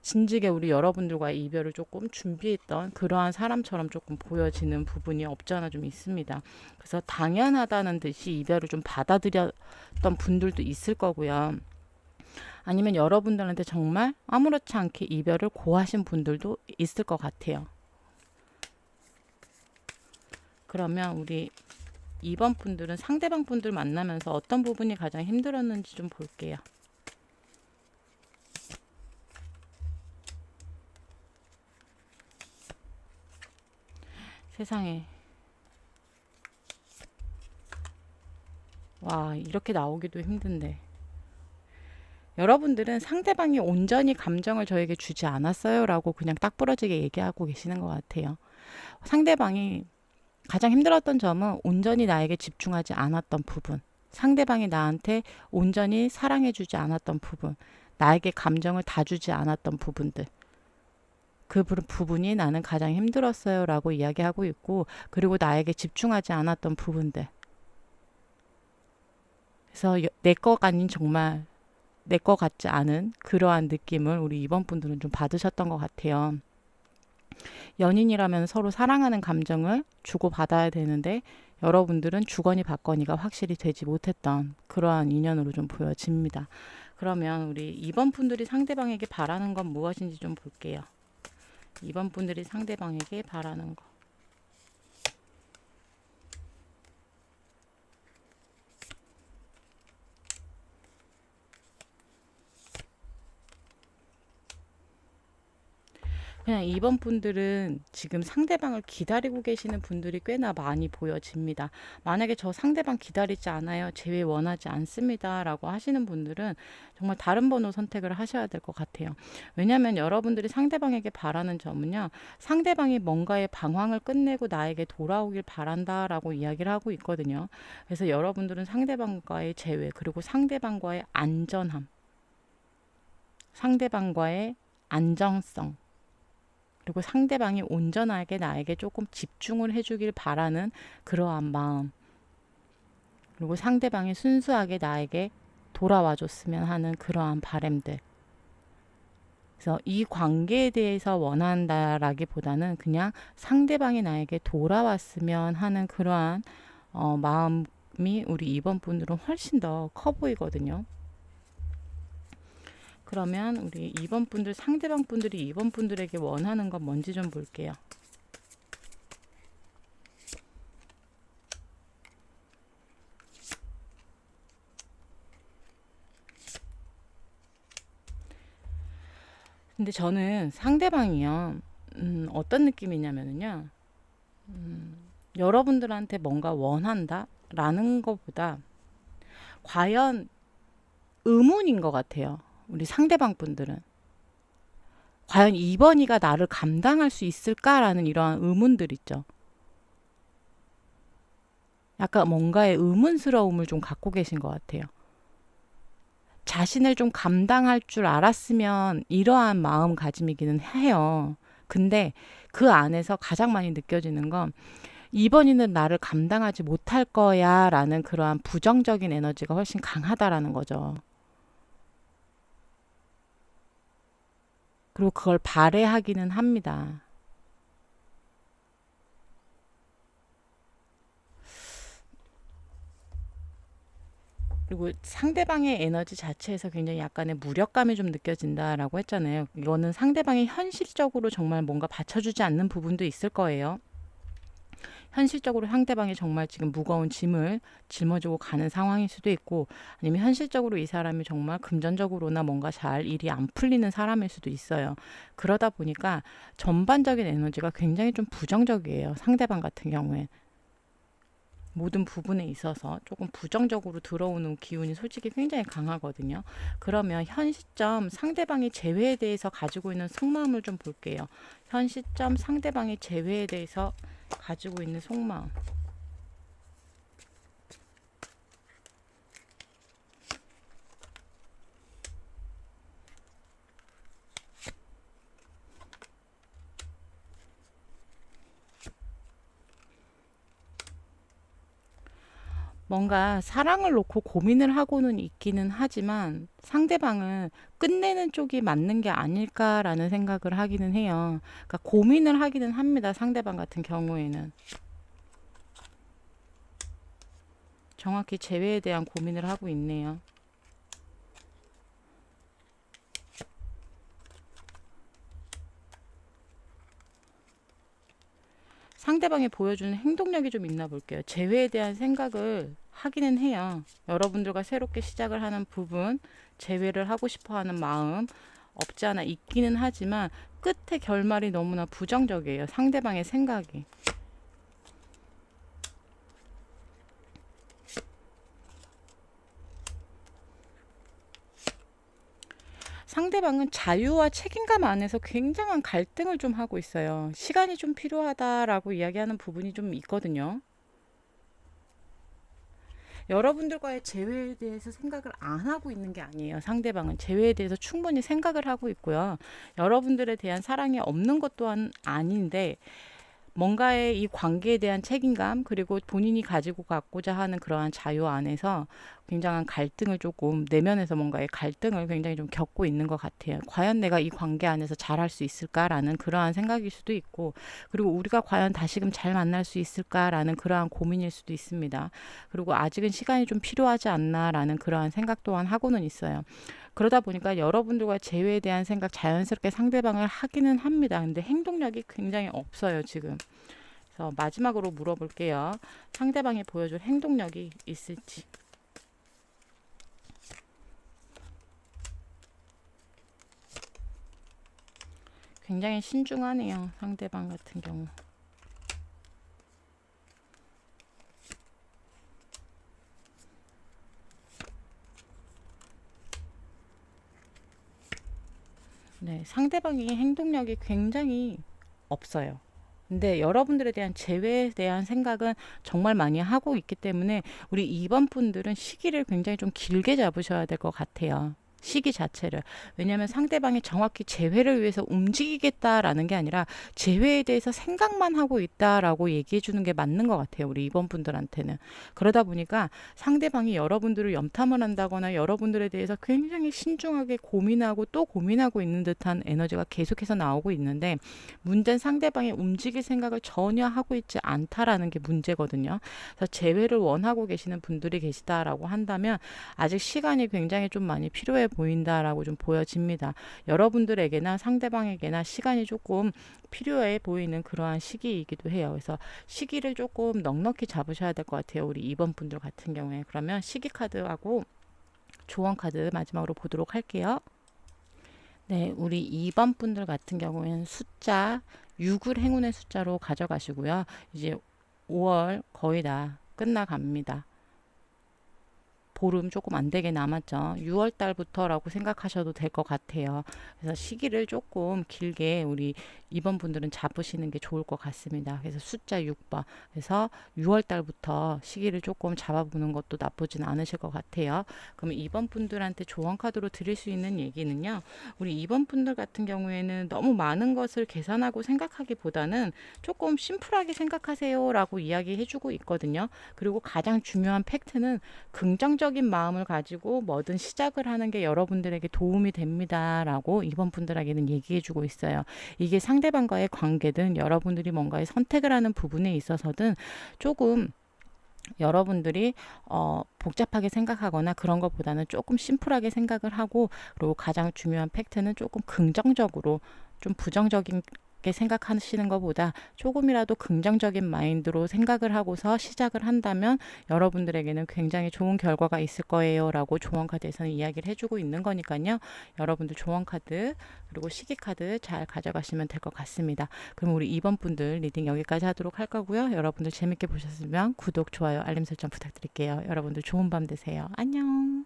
진즉에 우리 여러분들과의 이별을 조금 준비했던 그러한 사람처럼 조금 보여지는 부분이 없지 않아 좀 있습니다. 그래서 당연하다는 듯이 이별을 좀 받아들였던 분들도 있을 거고요. 아니면 여러분들한테 정말 아무렇지 않게 이별을 고하신 분들도 있을 것 같아요. 그러면 우리 2번 분들은 상대방 분들 만나면서 어떤 부분이 가장 힘들었는지 좀 볼게요. 세상에. 와, 이렇게 나오기도 힘든데. 여러분들은 상대방이 온전히 감정을 저에게 주지 않았어요 라고 그냥 딱 부러지게 얘기하고 계시는 것 같아요. 상대방이 가장 힘들었던 점은 온전히 나에게 집중하지 않았던 부분, 상대방이 나한테 온전히 사랑해주지 않았던 부분, 나에게 감정을 다 주지 않았던 부분들, 그 부분이 나는 가장 힘들었어요 라고 이야기하고 있고, 그리고 나에게 집중하지 않았던 부분들. 그래서 내 것 아닌 정말 내 것 같지 않은 그러한 느낌을 우리 이번 분들은 좀 받으셨던 것 같아요. 연인이라면 서로 사랑하는 감정을 주고받아야 되는데 여러분들은 주거니 받거니가 확실히 되지 못했던 그러한 인연으로 좀 보여집니다. 그러면 우리 이번 분들이 상대방에게 바라는 건 무엇인지 좀 볼게요. 이번 분들이 상대방에게 바라는 거. 그냥 이번 분들은 지금 상대방을 기다리고 계시는 분들이 꽤나 많이 보여집니다. 만약에 저 상대방 기다리지 않아요, 재회 원하지 않습니다 라고 하시는 분들은 정말 다른 번호 선택을 하셔야 될 것 같아요. 왜냐하면 여러분들이 상대방에게 바라는 점은요, 상대방이 뭔가의 방황을 끝내고 나에게 돌아오길 바란다 라고 이야기를 하고 있거든요. 그래서 여러분들은 상대방과의 재회, 그리고 상대방과의 안전함, 상대방과의 안정성, 그리고 상대방이 온전하게 나에게 조금 집중을 해주길 바라는 그러한 마음, 그리고 상대방이 순수하게 나에게 돌아와 줬으면 하는 그러한 바람들. 그래서 이 관계에 대해서 원한다라기보다는 그냥 상대방이 나에게 돌아왔으면 하는 그러한 마음이 우리 이번 분들은 훨씬 더 커 보이거든요. 그러면 우리 2번 분들, 상대방 분들이 2번 분들에게 원하는 건 뭔지 좀 볼게요. 근데 저는 상대방이요, 어떤 느낌이냐면요, 여러분들한테 뭔가 원한다 라는 것보다 과연 의문인 것 같아요. 우리 상대방 분들은 과연 2번이가 나를 감당할 수 있을까라는 이러한 의문들 있죠. 약간 뭔가의 의문스러움을 좀 갖고 계신 것 같아요. 자신을 좀 감당할 줄 알았으면 이러한 마음가짐이기는 해요. 근데 그 안에서 가장 많이 느껴지는 건 2번이는 나를 감당하지 못할 거야 라는 그러한 부정적인 에너지가 훨씬 강하다라는 거죠. 그리고 그걸 발휘하기는 합니다. 그리고 상대방의 에너지 자체에서 굉장히 약간의 무력감이 좀 느껴진다라고 했잖아요. 이거는 상대방이 현실적으로 정말 뭔가 받쳐주지 않는 부분도 있을 거예요. 현실적으로 상대방이 정말 지금 무거운 짐을 짊어지고 가는 상황일 수도 있고, 아니면 현실적으로 이 사람이 정말 금전적으로나 뭔가 잘 일이 안 풀리는 사람일 수도 있어요. 그러다 보니까 전반적인 에너지가 굉장히 좀 부정적이에요. 상대방 같은 경우엔. 모든 부분에 있어서 조금 부정적으로 들어오는 기운이 솔직히 굉장히 강하거든요. 그러면 현 시점 상대방의 재회에 대해서 가지고 있는 속마음을 좀 볼게요. 현 시점 상대방의 재회에 대해서 가지고 있는 속마음. 뭔가 사랑을 놓고 고민을 하고는 있기는 하지만 상대방은 끝내는 쪽이 맞는 게 아닐까라는 생각을 하기는 해요. 그러니까 고민을 하기는 합니다. 상대방 같은 경우에는. 정확히 재회에 대한 고민을 하고 있네요. 상대방이 보여주는 행동력이 좀 있나 볼게요. 재회에 대한 생각을 하기는 해요. 여러분들과 새롭게 시작을 하는 부분, 재회를 하고 싶어 하는 마음 없지 않아 있기는 하지만 끝의 결말이 너무나 부정적이에요. 상대방의 생각이. 상대방은 자유와 책임감 안에서 굉장한 갈등을 좀 하고 있어요. 시간이 좀 필요하다라고 이야기하는 부분이 좀 있거든요. 여러분들과의 재회에 대해서 생각을 안 하고 있는 게 아니에요. 상대방은 재회에 대해서 충분히 생각을 하고 있고요. 여러분들에 대한 사랑이 없는 것 또한 아닌데 뭔가의 이 관계에 대한 책임감 그리고 본인이 가지고 갖고자 하는 그러한 자유 안에서 굉장한 갈등을 조금 내면에서 뭔가의 갈등을 굉장히 좀 겪고 있는 것 같아요. 과연 내가 이 관계 안에서 잘할 수 있을까라는 그러한 생각일 수도 있고 그리고 우리가 과연 다시금 잘 만날 수 있을까라는 그러한 고민일 수도 있습니다. 그리고 아직은 시간이 좀 필요하지 않나라는 그러한 생각 또한 하고는 있어요. 그러다 보니까 여러분들과 재회에 대한 생각 자연스럽게 상대방을 하기는 합니다. 근데 행동력이 굉장히 없어요, 지금. 그래서 마지막으로 물어볼게요. 상대방이 보여줄 행동력이 있을지. 굉장히 신중하네요, 상대방 같은 경우. 네, 상대방이 행동력이 굉장히 없어요. 근데 여러분들에 대한 재회에 대한 생각은 정말 많이 하고 있기 때문에 우리 2번 분들은 시기를 굉장히 좀 길게 잡으셔야 될 것 같아요. 시기 자체를. 왜냐하면 상대방이 정확히 재회를 위해서 움직이겠다라는 게 아니라 재회에 대해서 생각만 하고 있다라고 얘기해 주는 게 맞는 것 같아요. 우리 2번 분들한테는. 그러다 보니까 상대방이 여러분들을 염탐을 한다거나 여러분들에 대해서 굉장히 신중하게 고민하고 또 고민하고 있는 듯한 에너지가 계속해서 나오고 있는데 문제는 상대방이 움직일 생각을 전혀 하고 있지 않다라는 게 문제거든요. 그래서 재회를 원하고 계시는 분들이 계시다라고 한다면 아직 시간이 굉장히 좀 많이 필요해 보인다라고 좀 보여집니다. 여러분들에게나 상대방에게나 시간이 조금 필요해 보이는 그러한 시기이기도 해요. 그래서 시기를 조금 넉넉히 잡으셔야 될 것 같아요. 우리 2번 분들 같은 경우에. 그러면 시기 카드하고 조언 카드 마지막으로 보도록 할게요. 네, 우리 2번 분들 같은 경우에는 숫자 6을 행운의 숫자로 가져가시고요. 이제 5월 거의 다 끝나갑니다. 보름 조금 안 되게 남았죠. 6월 달부터라고 생각하셔도 될 것 같아요. 그래서 시기를 조금 길게 우리 2번 분들은 잡으시는 게 좋을 것 같습니다. 그래서 숫자 6번. 그래서 6월 달부터 시기를 조금 잡아보는 것도 나쁘진 않으실 것 같아요. 그러면 2번 분들한테 조언 카드로 드릴 수 있는 얘기는요. 우리 2번 분들 같은 경우에는 너무 많은 것을 계산하고 생각하기보다는 조금 심플하게 생각하세요라고 이야기해주고 있거든요. 그리고 가장 중요한 팩트는 긍정적인 마음을 가지고 뭐든 시작을 하는 게 여러분들에게 도움이 됩니다라고 이번 분들에게는 얘기해주고 있어요. 이게 상대방과의 관계든 여러분들이 뭔가의 선택을 하는 부분에 있어서든 조금 여러분들이 복잡하게 생각하거나 그런 것보다는 조금 심플하게 생각을 하고 그리고 가장 중요한 팩트는 조금 긍정적으로 좀 부정적인 게 생각하시는 것보다 조금이라도 긍정적인 마인드로 생각을 하고서 시작을 한다면 여러분들에게는 굉장히 좋은 결과가 있을 거예요 라고 조언 카드에서는 이야기를 해주고 있는 거니까요. 여러분들 조언 카드 그리고 시기 카드 잘 가져가시면 될 것 같습니다. 그럼 우리 2번 분들 리딩 여기까지 하도록 할 거고요. 여러분들 재밌게 보셨으면 구독, 좋아요, 알림 설정 부탁드릴게요. 여러분들 좋은 밤 되세요. 안녕.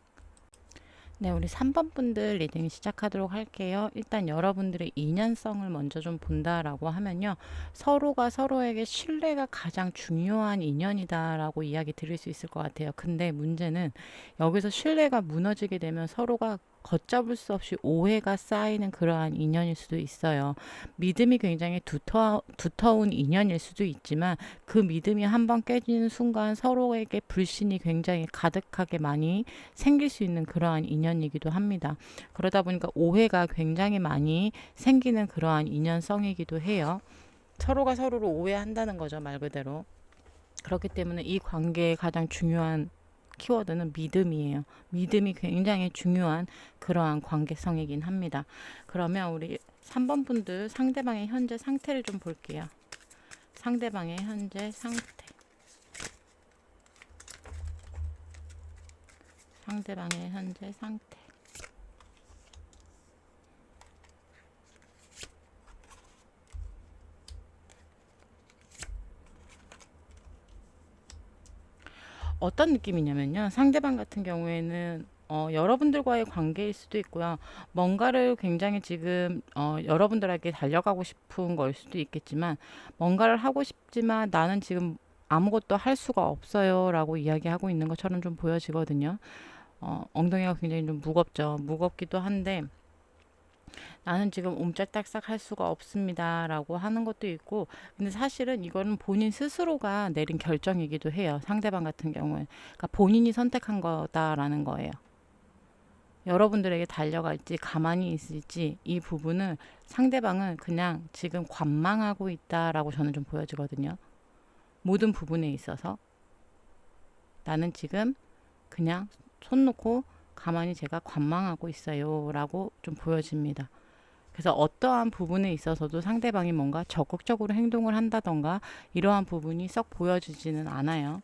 네, 우리 3번 분들 리딩 시작하도록 할게요. 일단 여러분들의 인연성을 먼저 좀 본다라고 하면요. 서로가 서로에게 신뢰가 가장 중요한 인연이다라고 이야기 드릴 수 있을 것 같아요. 근데 문제는 여기서 신뢰가 무너지게 되면 서로가 걷잡을 수 없이 오해가 쌓이는 그러한 인연일 수도 있어요. 믿음이 굉장히 두터운 인연일 수도 있지만 그 믿음이 한번 깨지는 순간 서로에게 불신이 굉장히 가득하게 많이 생길 수 있는 그러한 인연이기도 합니다. 그러다 보니까 오해가 굉장히 많이 생기는 그러한 인연성이기도 해요. 서로가 서로를 오해한다는 거죠, 말 그대로. 그렇기 때문에 이 관계의 가장 중요한 키워드는 믿음이에요. 믿음이 굉장히 중요한 그러한 관계성이긴 합니다. 그러면 우리 3번 분들 상대방의 현재 상태를 좀 볼게요. 상대방의 현재 상태. 상대방의 현재 상태. 어떤 느낌이냐면요. 상대방 같은 경우에는 여러분들과의 관계일 수도 있고요. 뭔가를 굉장히 지금 여러분들에게 달려가고 싶은 걸 수도 있겠지만 뭔가를 하고 싶지만 나는 지금 아무것도 할 수가 없어요 라고 이야기하고 있는 것처럼 좀 보여지거든요. 엉덩이가 굉장히 좀 무겁죠. 무겁기도 한데 나는 지금 옴짝달싹 할 수가 없습니다 라고 하는 것도 있고, 근데 사실은 이거는 본인 스스로가 내린 결정이기도 해요. 상대방 같은 경우에. 그러니까 본인이 선택한 거다라는 거예요. 여러분들에게 달려갈지 가만히 있을지 이 부분은 상대방은 그냥 지금 관망하고 있다라고 저는 좀 보여지거든요. 모든 부분에 있어서 나는 지금 그냥 손 놓고 가만히 제가 관망하고 있어요 라고 좀 보여집니다. 그래서 어떠한 부분에 있어서도 상대방이 뭔가 적극적으로 행동을 한다던가 이러한 부분이 썩 보여지지는 않아요.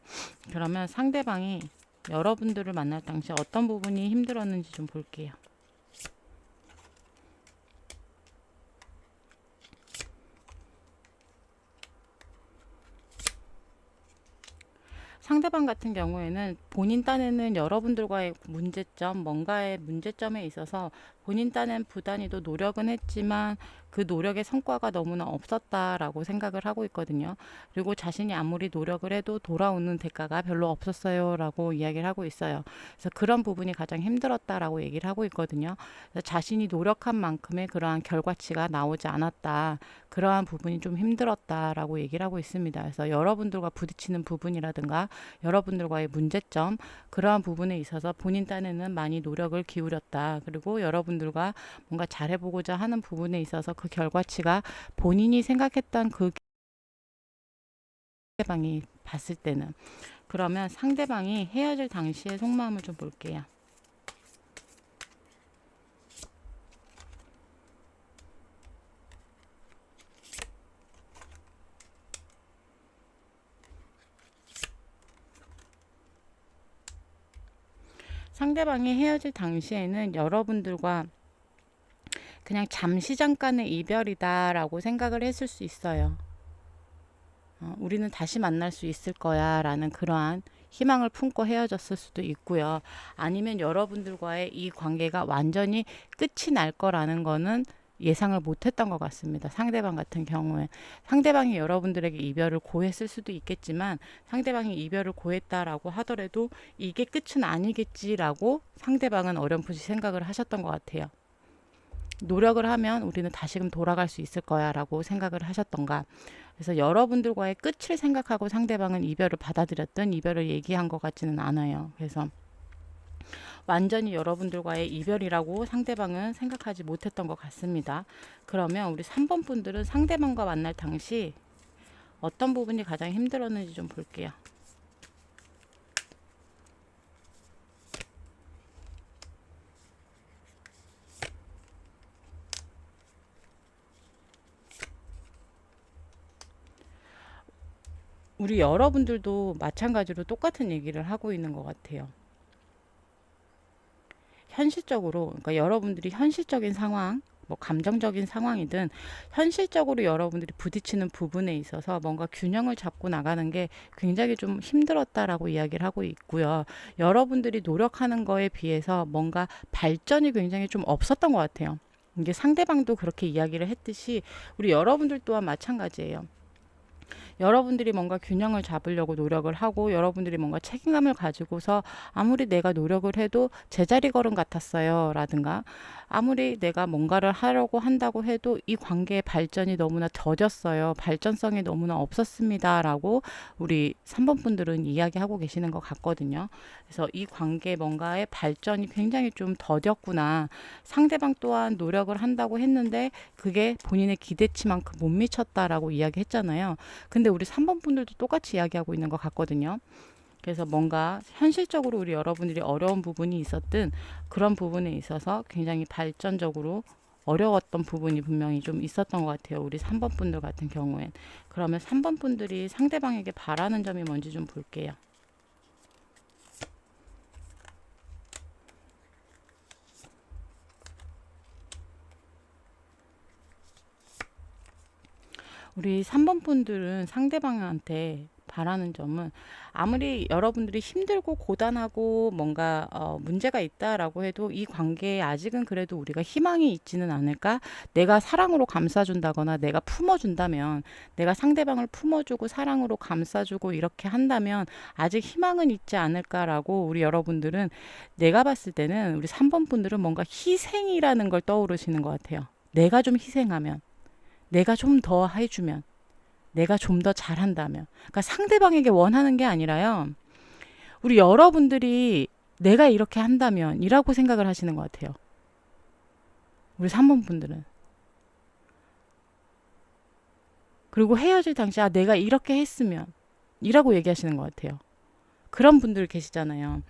그러면 상대방이 여러분들을 만날 당시 어떤 부분이 힘들었는지 좀 볼게요. 상대방 같은 경우에는 본인 딴에는 여러분들과의 문제점, 뭔가의 문제점에 있어서 본인 딴엔 부단히도 노력은 했지만 그 노력의 성과가 너무나 없었다라고 생각을 하고 있거든요. 그리고 자신이 아무리 노력을 해도 돌아오는 대가가 별로 없었어요라고 이야기를 하고 있어요. 그래서 그런 부분이 가장 힘들었다라고 얘기를 하고 있거든요. 그래서 자신이 노력한 만큼의 그러한 결과치가 나오지 않았다. 그러한 부분이 좀 힘들었다라고 얘기를 하고 있습니다. 그래서 여러분들과 부딪히는 부분이라든가 여러분들과의 문제점, 그러한 부분에 있어서 본인 딴에는 많이 노력을 기울였다. 그리고 여러분들과 뭔가 잘해보고자 하는 부분에 있어서 그 결과치가 본인이 생각했던 그 상대방이 봤을 때는, 그러면 상대방이 헤어질 당시의 속마음을 좀 볼게요. 상대방이 헤어질 당시에는 여러분들과 그냥 잠시 잠깐의 이별이다라고 생각을 했을 수 있어요. 우리는 다시 만날 수 있을 거야 라는 그러한 희망을 품고 헤어졌을 수도 있고요. 아니면 여러분들과의 이 관계가 완전히 끝이 날 거라는 거는 예상을 못했던 것 같습니다. 상대방 같은 경우에 상대방이 여러분들에게 이별을 고했을 수도 있겠지만 상대방이 이별을 고했다라고 하더라도 이게 끝은 아니겠지라고 상대방은 어렴풋이 생각을 하셨던 것 같아요. 노력을 하면 우리는 다시금 돌아갈 수 있을 거야 라고 생각을 하셨던가. 그래서 여러분들과의 끝을 생각하고 상대방은 이별을 받아들였던, 이별을 얘기한 것 같지는 않아요. 그래서 완전히 여러분들과의 이별이라고 상대방은 생각하지 못했던 것 같습니다. 그러면 우리 3번 분들은 상대방과 만날 당시 어떤 부분이 가장 힘들었는지 좀 볼게요. 우리 여러분들도 마찬가지로 똑같은 얘기를 하고 있는 것 같아요. 현실적으로, 그러니까 여러분들이 현실적인 상황, 뭐 감정적인 상황이든 현실적으로 여러분들이 부딪히는 부분에 있어서 뭔가 균형을 잡고 나가는 게 굉장히 좀 힘들었다라고 이야기를 하고 있고요. 여러분들이 노력하는 거에 비해서 뭔가 발전이 굉장히 좀 없었던 것 같아요. 이게 상대방도 그렇게 이야기를 했듯이 우리 여러분들 또한 마찬가지예요. 여러분들이 뭔가 균형을 잡으려고 노력을 하고 여러분들이 뭔가 책임감을 가지고서 아무리 내가 노력을 해도 제자리 걸음 같았어요 라든가 아무리 내가 뭔가를 하려고 한다고 해도 이 관계의 발전이 너무나 더뎠어요. 발전성이 너무나 없었습니다. 라고 우리 3번 분들은 이야기하고 계시는 것 같거든요. 그래서 이 관계 뭔가의 발전이 굉장히 좀 더뎠구나. 상대방 또한 노력을 한다고 했는데 그게 본인의 기대치만큼 못 미쳤다라고 이야기했잖아요. 근데 우리 3번 분들도 똑같이 이야기하고 있는 것 같거든요. 그래서 뭔가 현실적으로 우리 여러분들이 어려운 부분이 있었든 그런 부분에 있어서 굉장히 발전적으로 어려웠던 부분이 분명히 좀 있었던 것 같아요. 우리 3번 분들 같은 경우엔. 그러면 3번 분들이 상대방에게 바라는 점이 뭔지 좀 볼게요. 우리 3번 분들은 상대방한테 바라는 점은 아무리 여러분들이 힘들고 고단하고 뭔가 문제가 있다라고 해도 이 관계에 아직은 그래도 우리가 희망이 있지는 않을까? 내가 사랑으로 감싸준다거나 내가 품어준다면 내가 상대방을 품어주고 사랑으로 감싸주고 이렇게 한다면 아직 희망은 있지 않을까라고 우리 여러분들은 내가 봤을 때는 우리 3번 분들은 뭔가 희생이라는 걸 떠오르시는 것 같아요. 내가 좀 희생하면 내가 좀 더 해주면 내가 좀 더 잘한다면 그러니까 상대방에게 원하는 게 아니라요. 우리 여러분들이 내가 이렇게 한다면 이라고 생각을 하시는 것 같아요. 우리 3번 분들은. 그리고 헤어질 당시 내가 이렇게 했으면 이라고 얘기하시는 것 같아요. 그런 분들 계시잖아요.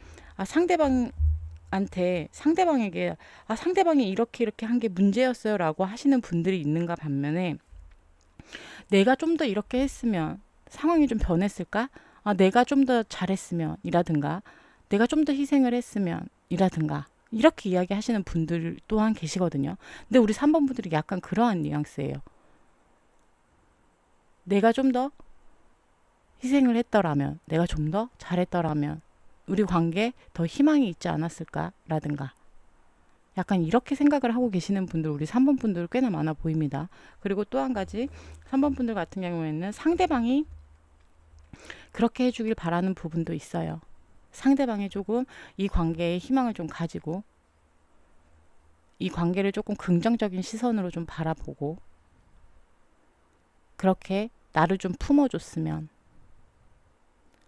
상대방에게 상대방이 이렇게 한 게 문제였어요 라고 하시는 분들이 있는가 반면에 내가 좀 더 이렇게 했으면 상황이 좀 변했을까? 내가 좀 더 잘했으면 이라든가 내가 좀 더 희생을 했으면 이라든가 이렇게 이야기하시는 분들 또한 계시거든요. 근데 우리 3번 분들이 약간 그러한 뉘앙스예요. 내가 좀 더 희생을 했더라면 내가 좀 더 잘했더라면 우리 관계에 더 희망이 있지 않았을까? 라든가 약간 이렇게 생각을 하고 계시는 분들 우리 3번 분들 꽤나 많아 보입니다. 그리고 또 한 가지 3번 분들 같은 경우에는 상대방이 그렇게 해주길 바라는 부분도 있어요. 상대방이 조금 이 관계에 희망을 좀 가지고 이 관계를 조금 긍정적인 시선으로 좀 바라보고 그렇게 나를 좀 품어줬으면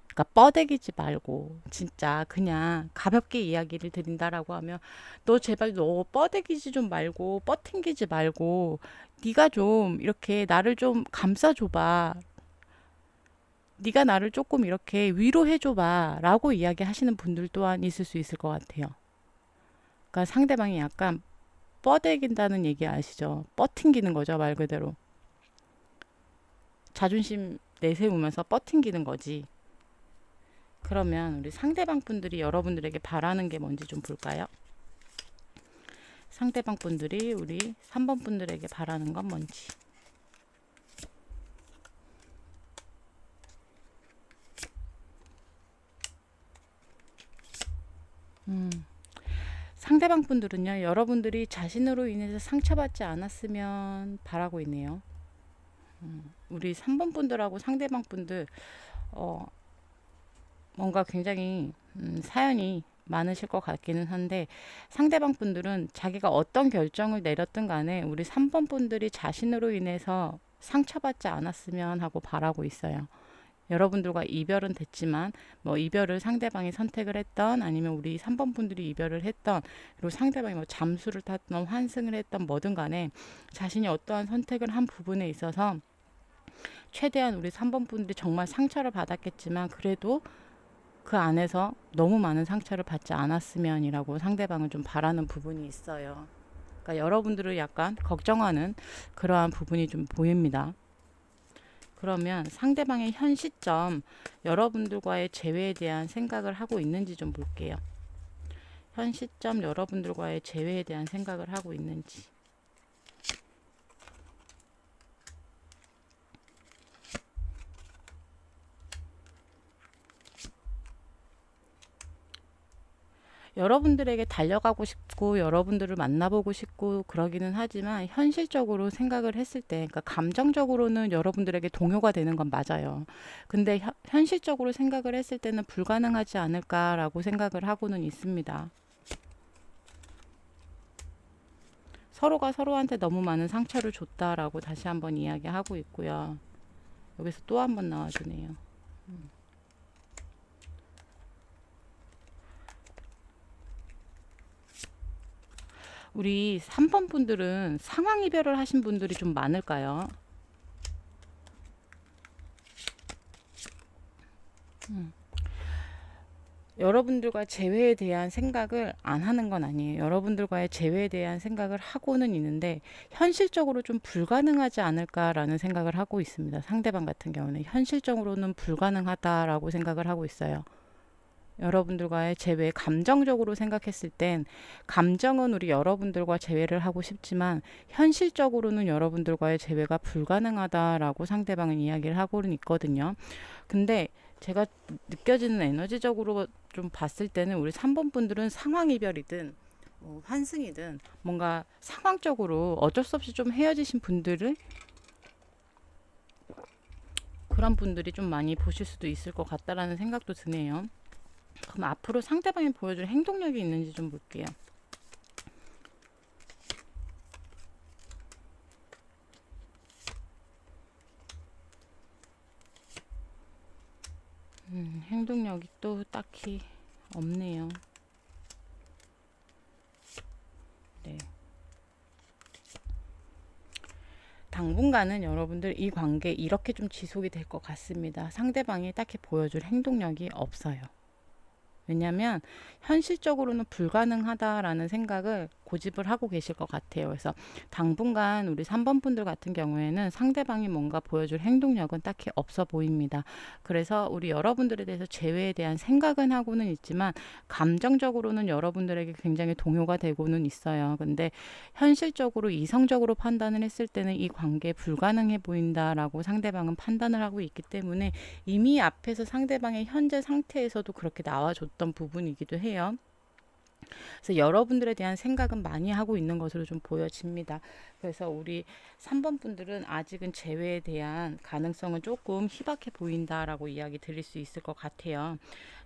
그러니까 뻐대기지 말고 진짜 그냥 가볍게 이야기를 드린다라고 하면 너 제발 너 뻐대기지 좀 말고 뻐팅기지 말고 네가 좀 이렇게 나를 좀 감싸줘봐. 네가 나를 조금 이렇게 위로해줘봐 라고 이야기하시는 분들 또한 있을 수 있을 것 같아요. 그러니까 상대방이 약간 뻐대긴다는 얘기 아시죠? 뻐팅기는 거죠, 말 그대로. 자존심 내세우면서 뻐팅기는 거지. 그러면 우리 상대방 분들이 여러분들에게 바라는 게 뭔지 좀 볼까요? 상대방 분들이 우리 3번 분들에게 바라는 건 뭔지. 상대방 분들은요, 여러분들이 자신으로 인해서 상처받지 않았으면 바라고 있네요. 우리 3번 분들하고 상대방 분들, 뭔가 굉장히 사연이 많으실 것 같기는 한데 상대방 분들은 자기가 어떤 결정을 내렸든 간에 우리 3번 분들이 자신으로 인해서 상처받지 않았으면 하고 바라고 있어요. 여러분들과 이별은 됐지만 뭐 이별을 상대방이 선택을 했던 아니면 우리 3번 분들이 이별을 했던 그리고 상대방이 뭐 잠수를 탔던 환승을 했던 뭐든 간에 자신이 어떠한 선택을 한 부분에 있어서 최대한 우리 3번 분들이 정말 상처를 받았겠지만 그래도 그 안에서 너무 많은 상처를 받지 않았으면이라고 상대방을 좀 바라는 부분이 있어요. 그러니까 여러분들을 약간 걱정하는 그러한 부분이 좀 보입니다. 그러면 상대방의 현 시점 여러분들과의 재회에 대한 생각을 하고 있는지 좀 볼게요. 현 시점 여러분들과의 재회에 대한 생각을 하고 있는지. 여러분들에게 달려가고 싶고 여러분들을 만나보고 싶고 그러기는 하지만 현실적으로 생각을 했을 때, 그러니까 감정적으로는 여러분들에게 동요가 되는 건 맞아요. 근데 현실적으로 생각을 했을 때는 불가능하지 않을까라고 생각을 하고는 있습니다. 서로가 서로한테 너무 많은 상처를 줬다라고 다시 한번 이야기하고 있고요. 여기서 또 한 번 나와주네요. 우리 3번 분들은 상황 이별을 하신 분들이 좀 많을까요? 여러분들과 재회에 대한 생각을 안 하는 건 아니에요. 여러분들과의 재회에 대한 생각을 하고는 있는데 현실적으로 좀 불가능하지 않을까라는 생각을 하고 있습니다. 상대방 같은 경우는 현실적으로는 불가능하다라고 생각을 하고 있어요. 여러분들과의 재회, 감정적으로 생각했을 땐 감정은 우리 여러분들과 재회를 하고 싶지만 현실적으로는 여러분들과의 재회가 불가능하다라고 상대방은 이야기를 하고는 있거든요. 근데 제가 느껴지는 에너지적으로 좀 봤을 때는 우리 3번 분들은 상황 이별이든 환승이든 뭔가 상황적으로 어쩔 수 없이 좀 헤어지신 분들을, 그런 분들이 좀 많이 보실 수도 있을 것 같다라는 생각도 드네요. 그럼 앞으로 상대방이 보여줄 행동력이 있는지 좀 볼게요. 행동력이 또 딱히 없네요. 네. 당분간은 여러분들 이 관계 이렇게 좀 지속이 될 것 같습니다. 상대방이 딱히 보여줄 행동력이 없어요. 왜냐하면 현실적으로는 불가능하다라는 생각을 고집을 하고 계실 것 같아요. 그래서 당분간 우리 3번 분들 같은 경우에는 상대방이 뭔가 보여줄 행동력은 딱히 없어 보입니다. 그래서 우리 여러분들에 대해서 재회에 대한 생각은 하고는 있지만 감정적으로는 여러분들에게 굉장히 동요가 되고는 있어요. 근데 현실적으로 이성적으로 판단을 했을 때는 이 관계 불가능해 보인다라고 상대방은 판단을 하고 있기 때문에 이미 앞에서 상대방의 현재 상태에서도 그렇게 나와줬던 부분이기도 해요. 그래서 여러분들에 대한 생각은 많이 하고 있는 것으로 좀 보여집니다. 그래서 우리 3번 분들은 아직은 재회에 대한 가능성은 조금 희박해 보인다라고 이야기 드릴 수 있을 것 같아요.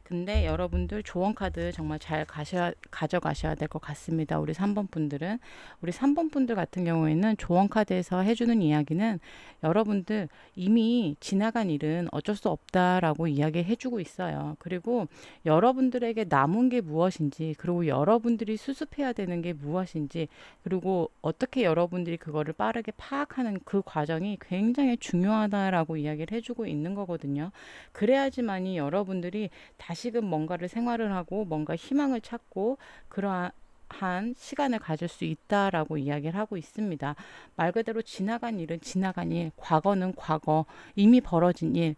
근데 여러분들 조언 카드 정말 잘 가져가셔야 될 것 같습니다. 우리 3번 분들은, 우리 3번 분들 같은 경우에는 조언 카드에서 해주는 이야기는 여러분들 이미 지나간 일은 어쩔 수 없다라고 이야기해 주고 있어요. 그리고 여러분들에게 남은 게 무엇인지, 그리고 여러분들이 수습해야 되는 게 무엇인지, 그리고 어떻게 여러분들이 그거를 빠르게 파악하는 그 과정이 굉장히 중요하다라고 이야기를 해주고 있는 거거든요. 그래야지만이 여러분들이 다시금 뭔가를 생활을 하고 뭔가 희망을 찾고 그러한 시간을 가질 수 있다라고 이야기를 하고 있습니다. 말 그대로 지나간 일은 지나간 일, 과거는 과거, 이미 벌어진 일.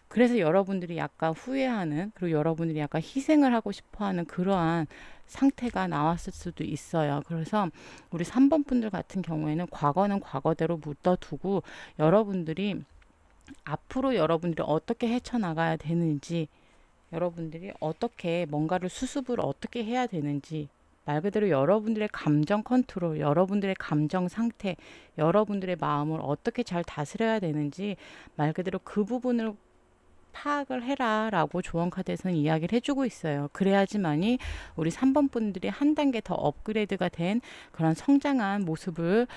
그래서 여러분들이 약간 후회하는, 그리고 여러분들이 약간 희생을 하고 싶어 하는 그러한 상태가 나왔을 수도 있어요. 그래서 우리 3번 분들 같은 경우에는 과거는 과거대로 묻어두고 여러분들이 앞으로 여러분들이 어떻게 헤쳐나가야 되는지, 여러분들이 어떻게 뭔가를 수습을 어떻게 해야 되는지, 말 그대로 여러분들의 감정 컨트롤, 여러분들의 감정 상태, 여러분들의 마음을 어떻게 잘 다스려야 되는지 말 그대로 그 부분을 파악을 해라라고 조언 카드에서는 이야기를 해주고 있어요. 그래야지만이 우리 3번 분들이 한 단계 더 업그레이드가 된 그런 성장한 모습을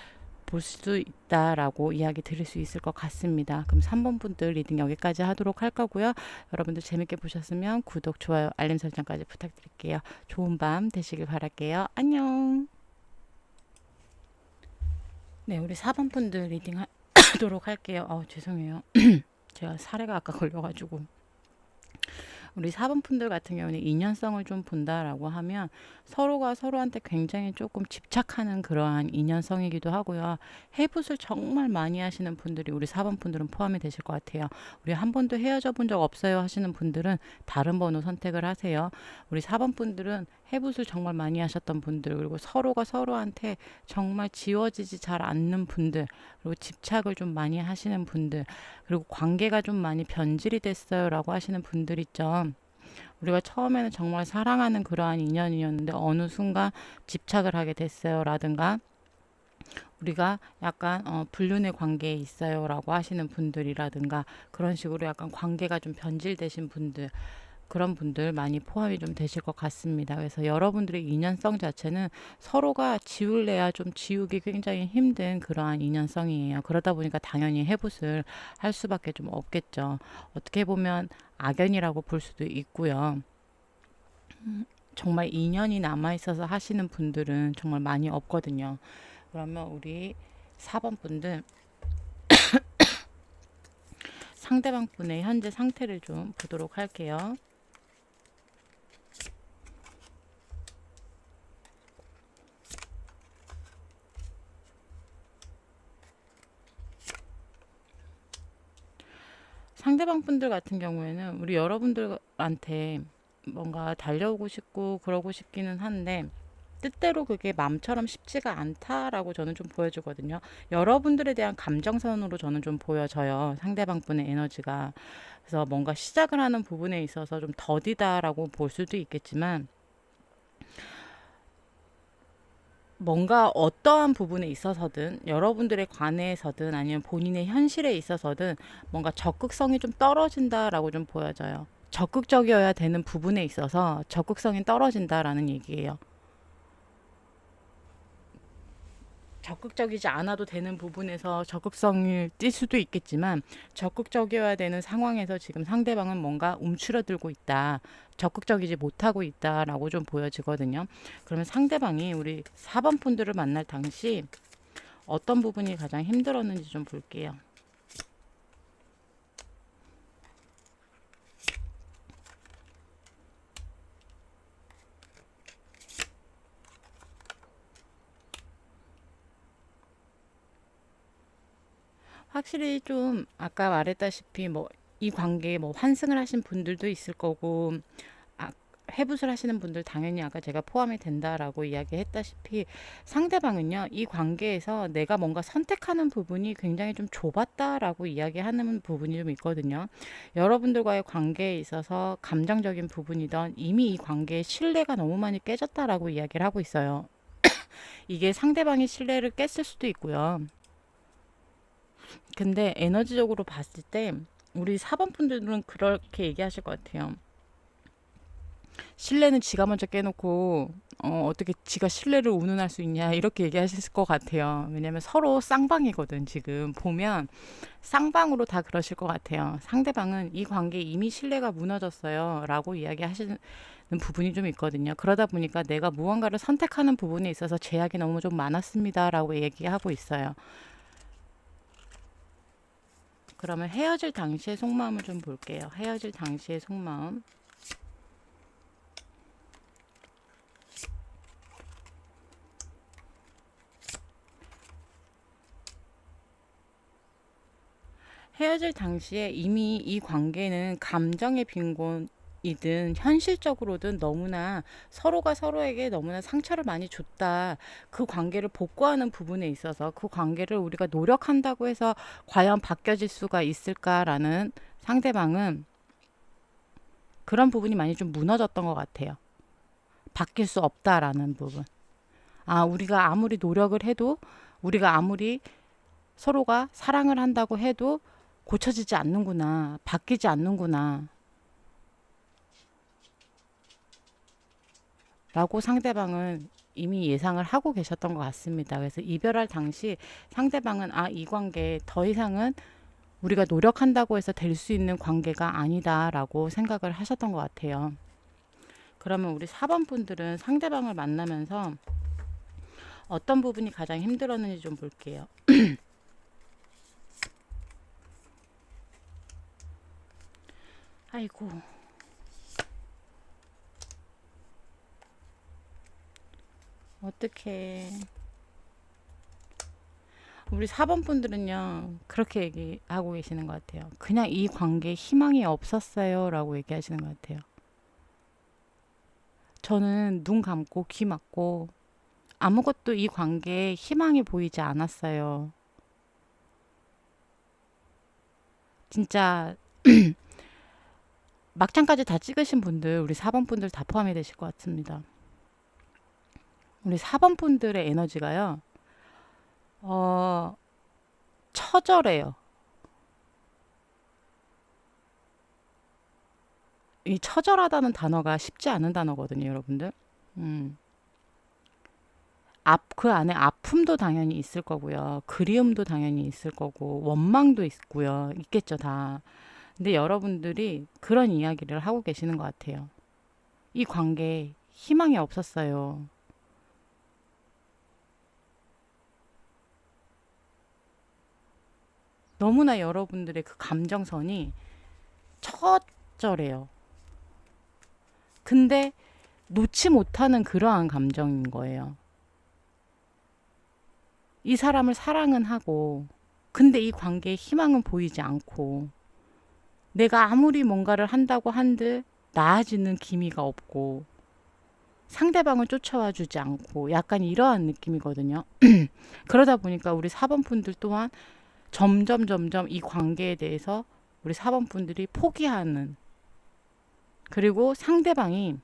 볼 수 있다라고 이야기 드릴 수 있을 것 같습니다. 그럼 3번 분들 리딩 여기까지 하도록 할 거고요. 여러분들 재밌게 보셨으면 구독, 좋아요, 알림 설정까지 부탁드릴게요. 좋은 밤 되시길 바랄게요. 안녕. 네, 우리 4번 분들 리딩 하도록 할게요. 죄송해요. 제가 사례가 아까 걸려가지고. 우리 4번 분들 같은 경우는 인연성을 좀 본다라고 하면 서로가 서로한테 굉장히 조금 집착하는 그러한 인연성이기도 하고요. 해붓을 정말 많이 하시는 분들이 우리 4번 분들은 포함이 되실 것 같아요. 우리 한 번도 헤어져 본 적 없어요 하시는 분들은 다른 번호 선택을 하세요. 우리 4번 분들은 해붓을 정말 많이 하셨던 분들, 그리고 서로가 서로한테 정말 지워지지 잘 않는 분들, 그리고 집착을 좀 많이 하시는 분들, 그리고 관계가 좀 많이 변질이 됐어요 라고 하시는 분들 있죠. 우리가 처음에는 정말 사랑하는 그러한 인연이었는데 어느 순간 집착을 하게 됐어요. 라든가 우리가 약간 불륜의 관계에 있어요라고 하시는 분들이라든가 그런 식으로 약간 관계가 좀 변질되신 분들 그런 분들 많이 포함이 좀 되실 것 같습니다. 그래서 여러분들의 인연성 자체는 서로가 지울래야 좀 지우기 굉장히 힘든 그러한 인연성이에요. 그러다 보니까 당연히 해붓을 할 수밖에 좀 없겠죠. 어떻게 보면 악연이라고 볼 수도 있고요. 정말 인연이 남아있어서 하시는 분들은 정말 많이 없거든요. 그러면 우리 4번 분들 상대방 분의 현재 상태를 좀 보도록 할게요. 상대방 분들 같은 경우에는 우리 여러분들한테 뭔가 달려오고 싶고 그러고 싶기는 한데 뜻대로 그게 마음처럼 쉽지가 않다라고 저는 좀 보여주거든요. 여러분들에 대한 감정선으로 저는 좀 보여져요. 상대방 분의 에너지가. 그래서 뭔가 시작을 하는 부분에 있어서 좀 더디다라고 볼 수도 있겠지만 뭔가 어떠한 부분에 있어서든 여러분들의 관해서든 아니면 본인의 현실에 있어서든 뭔가 적극성이 좀 떨어진다라고 좀 보여져요. 적극적이어야 되는 부분에 있어서 적극성이 떨어진다라는 얘기예요. 적극적이지 않아도 되는 부분에서 적극성을 띌 수도 있겠지만 적극적이어야 되는 상황에서 지금 상대방은 뭔가 움츠러들고 있다. 적극적이지 못하고 있다라고 좀 보여지거든요. 그러면 상대방이 우리 4번 분들을 만날 당시 어떤 부분이 가장 힘들었는지 좀 볼게요. 확실히 좀 아까 말했다시피 뭐 이 관계에 뭐 환승을 하신 분들도 있을 거고 아, 해붓을 하시는 분들 당연히 아까 제가 포함이 된다라고 이야기했다시피 상대방은요 이 관계에서 내가 뭔가 선택하는 부분이 굉장히 좀 좁았다라고 이야기하는 부분이 좀 있거든요. 여러분들과의 관계에 있어서 감정적인 부분이던 이미 이 관계의 신뢰가 너무 많이 깨졌다라고 이야기를 하고 있어요. 이게 상대방이 신뢰를 깼을 수도 있고요. 근데 에너지적으로 봤을 때 우리 4번 분들은 그렇게 얘기하실 것 같아요. 신뢰는 지가 먼저 깨놓고 어떻게 지가 신뢰를 운운할 수 있냐 이렇게 얘기하실 것 같아요. 왜냐면 서로 쌍방이거든. 지금 보면 쌍방으로 다 그러실 것 같아요. 상대방은 이 관계에 이미 신뢰가 무너졌어요 라고 이야기하시는 부분이 좀 있거든요. 그러다 보니까 내가 무언가를 선택하는 부분에 있어서 제약이 너무 좀 많았습니다 라고 얘기하고 있어요. 그러면 헤어질 당시의 속마음을 좀 볼게요. 헤어질 당시의 속마음. 헤어질 당시에 이미 이 관계는 감정의 빈곤이든 현실적으로든 너무나 서로가 서로에게 너무나 상처를 많이 줬다. 그 관계를 복구하는 부분에 있어서 그 관계를 우리가 노력한다고 해서 과연 바뀌어질 수가 있을까라는 상대방은 그런 부분이 많이 좀 무너졌던 것 같아요. 바뀔 수 없다라는 부분. 아, 우리가 아무리 노력을 해도 우리가 아무리 서로가 사랑을 한다고 해도 고쳐지지 않는구나. 바뀌지 않는구나. 라고 상대방은 이미 예상을 하고 계셨던 것 같습니다. 그래서 이별할 당시 상대방은 아, 이 관계 더 이상은 우리가 노력한다고 해서 될 수 있는 관계가 아니다라고 생각을 하셨던 것 같아요. 그러면 우리 4번 분들은 상대방을 만나면서 어떤 부분이 가장 힘들었는지 좀 볼게요. 아이고, 어떡해. 우리 4번 분들은요, 그렇게 얘기하고 계시는 것 같아요. 그냥 이 관계에 희망이 없었어요. 라고 얘기하시는 것 같아요. 저는 눈 감고 귀 막고 아무것도 이 관계에 희망이 보이지 않았어요. 진짜 막장까지 다 찍으신 분들, 우리 4번 분들 다 포함이 되실 것 같습니다. 우리 4번 분들의 에너지가요, 어, 처절해요. 이 처절하다는 단어가 쉽지 않은 단어거든요, 여러분들. 음. 그 안에 아픔도 당연히 있을 거고요. 그리움도 당연히 있을 거고, 원망도 있고요. 있겠죠, 다. 근데 여러분들이 그런 이야기를 하고 계시는 것 같아요. 이 관계에 희망이 없었어요. 너무나 여러분들의 그 감정선이 처절해요. 근데 놓지 못하는 그러한 감정인 거예요. 이 사람을 사랑은 하고, 근데 이 관계에 희망은 보이지 않고, 내가 아무리 뭔가를 한다고 한들 나아지는 기미가 없고, 상대방을 쫓아와 주지 않고, 약간 이러한 느낌이거든요. 그러다 보니까 우리 4번 분들 또한 점점 이 관계에 대해서 우리 4번 분들이 포기하는, 그리고 상대방이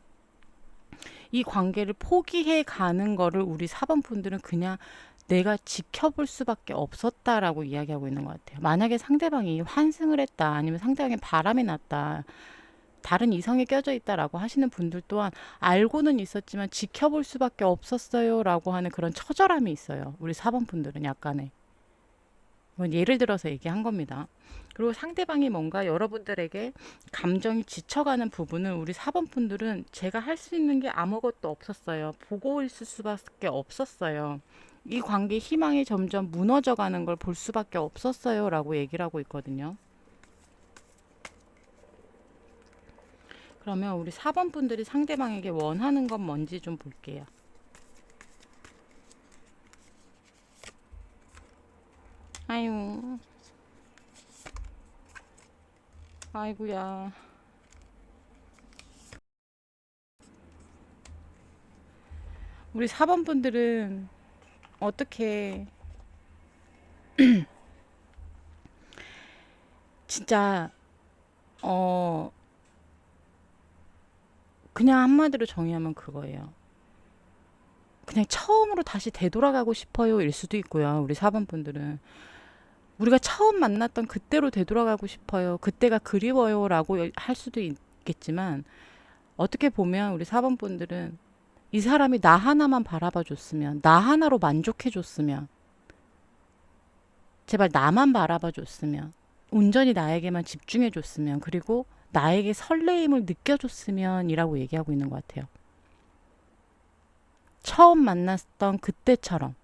이 관계를 포기해 가는 거를 우리 4번 분들은 그냥 내가 지켜볼 수밖에 없었다라고 이야기하고 있는 것 같아요. 만약에 상대방이 환승을 했다, 아니면 상대방이 바람이 났다, 다른 이성에 껴져 있다라고 하시는 분들 또한 알고는 있었지만 지켜볼 수밖에 없었어요라고 하는 그런 처절함이 있어요. 우리 4번 분들은 약간의. 이건 예를 들어서 얘기한 겁니다. 그리고 상대방이 뭔가 여러분들에게 감정이 지쳐가는 부분은 우리 4번 분들은 제가 할 수 있는 게 아무것도 없었어요. 보고 있을 수밖에 없었어요. 이 관계 희망이 점점 무너져가는 걸 볼 수밖에 없었어요 라고 얘기를 하고 있거든요. 그러면 우리 4번 분들이 상대방에게 원하는 건 뭔지 좀 볼게요. 아유, 아이고야. 우리 4번 분들은 어떻게 진짜 어 그냥 한마디로 정의하면 그거예요. 그냥 처음으로 다시 되돌아가고 싶어요 일 수도 있고요. 우리 4번 분들은 우리가 처음 만났던 그때로 되돌아가고 싶어요. 그때가 그리워요 라고 할 수도 있겠지만, 어떻게 보면 우리 4번 분들은 이 사람이 나 하나만 바라봐 줬으면, 나 하나로 만족해 줬으면, 제발 나만 바라봐 줬으면, 온전히 나에게만 집중해 줬으면, 그리고 나에게 설레임을 느껴줬으면 이라고 얘기하고 있는 것 같아요. 처음 만났던 그때처럼,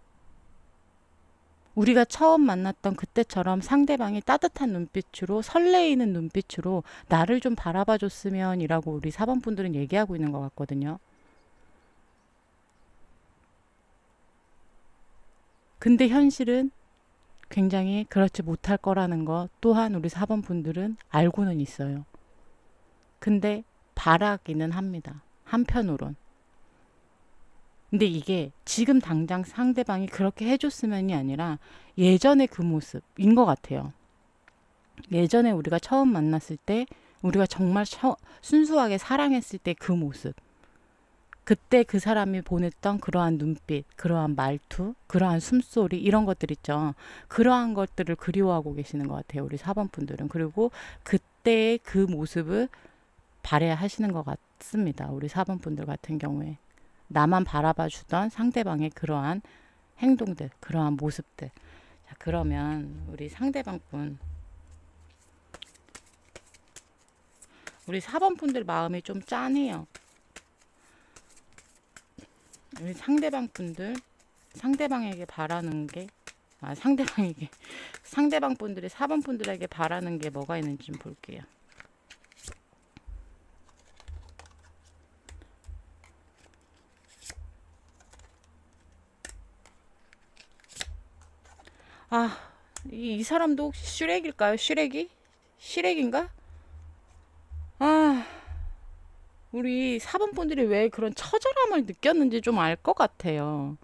우리가 처음 만났던 그때처럼 상대방이 따뜻한 눈빛으로, 설레이는 눈빛으로 나를 좀 바라봐 줬으면 이라고 우리 4번 분들은 얘기하고 있는 것 같거든요. 근데 현실은 굉장히 그렇지 못할 거라는 것 또한 우리 4번 분들은 알고는 있어요. 근데 바라기는 합니다. 한편으론. 근데 이게 지금 당장 상대방이 그렇게 해줬으면이 아니라 예전의 그 모습인 것 같아요. 예전에 우리가 처음 만났을 때, 우리가 정말 순수하게 사랑했을 때 그 모습. 그때 그 사람이 보냈던 그러한 눈빛, 그러한 말투, 그러한 숨소리, 이런 것들 있죠. 그러한 것들을 그리워하고 계시는 것 같아요. 우리 4번 분들은. 그리고 그때의 그 모습을 발휘하시는 것 같습니다. 우리 4번 분들 같은 경우에. 나만 바라봐 주던 상대방의 그러한 행동들, 그러한 모습들. 자, 그러면 우리 상대방 분, 우리 4번 분들 마음이 좀 짠해요. 우리 상대방 분들, 상대방에게 바라는 게, 상대방 분들이 4번 분들에게 바라는 게 뭐가 있는지 좀 볼게요. 아, 이 사람도 혹시 슈렉일까요? 슈렉이? 시렉인가? 아, 우리 4번 분들이 왜 그런 처절함을 느꼈는지 좀 알 것 같아요.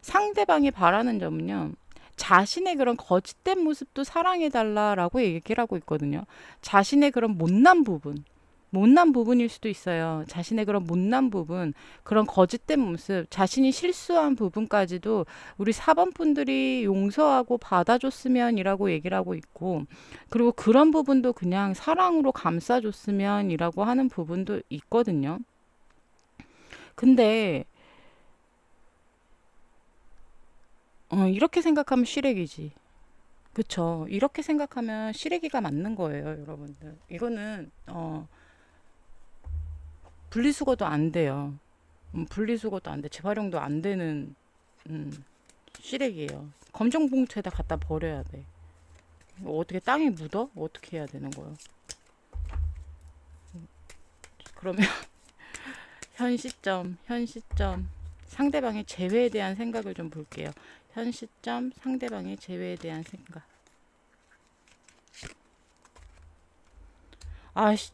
상대방이 바라는 점은요, 자신의 그런 거짓된 모습도 사랑해달라라고 얘기를 하고 있거든요. 자신의 그런 못난 부분, 못난 부분일 수도 있어요. 자신의 그런 못난 부분, 그런 거짓된 모습, 자신이 실수한 부분까지도 우리 4번 분들이 용서하고 받아줬으면이라고 얘기를 하고 있고, 그리고 그런 부분도 그냥 사랑으로 감싸줬으면이라고 하는 부분도 있거든요. 근데 이렇게 생각하면 시래기지. 그쵸. 이렇게 생각하면 시래기가 맞는 거예요, 여러분들. 이거는 분리수거도 안 돼요. 분리수거도 안 돼. 재활용도 안 되는 시래기예요. 검정 봉투에다 갖다 버려야 돼. 이거 어떻게 땅에 묻어? 어떻게 해야 되는 거예요? 그러면 현 시점 상대방의 재회에 대한 생각을 좀 볼게요. 현 시점 상대방의 재회에 대한 생각. 아씨,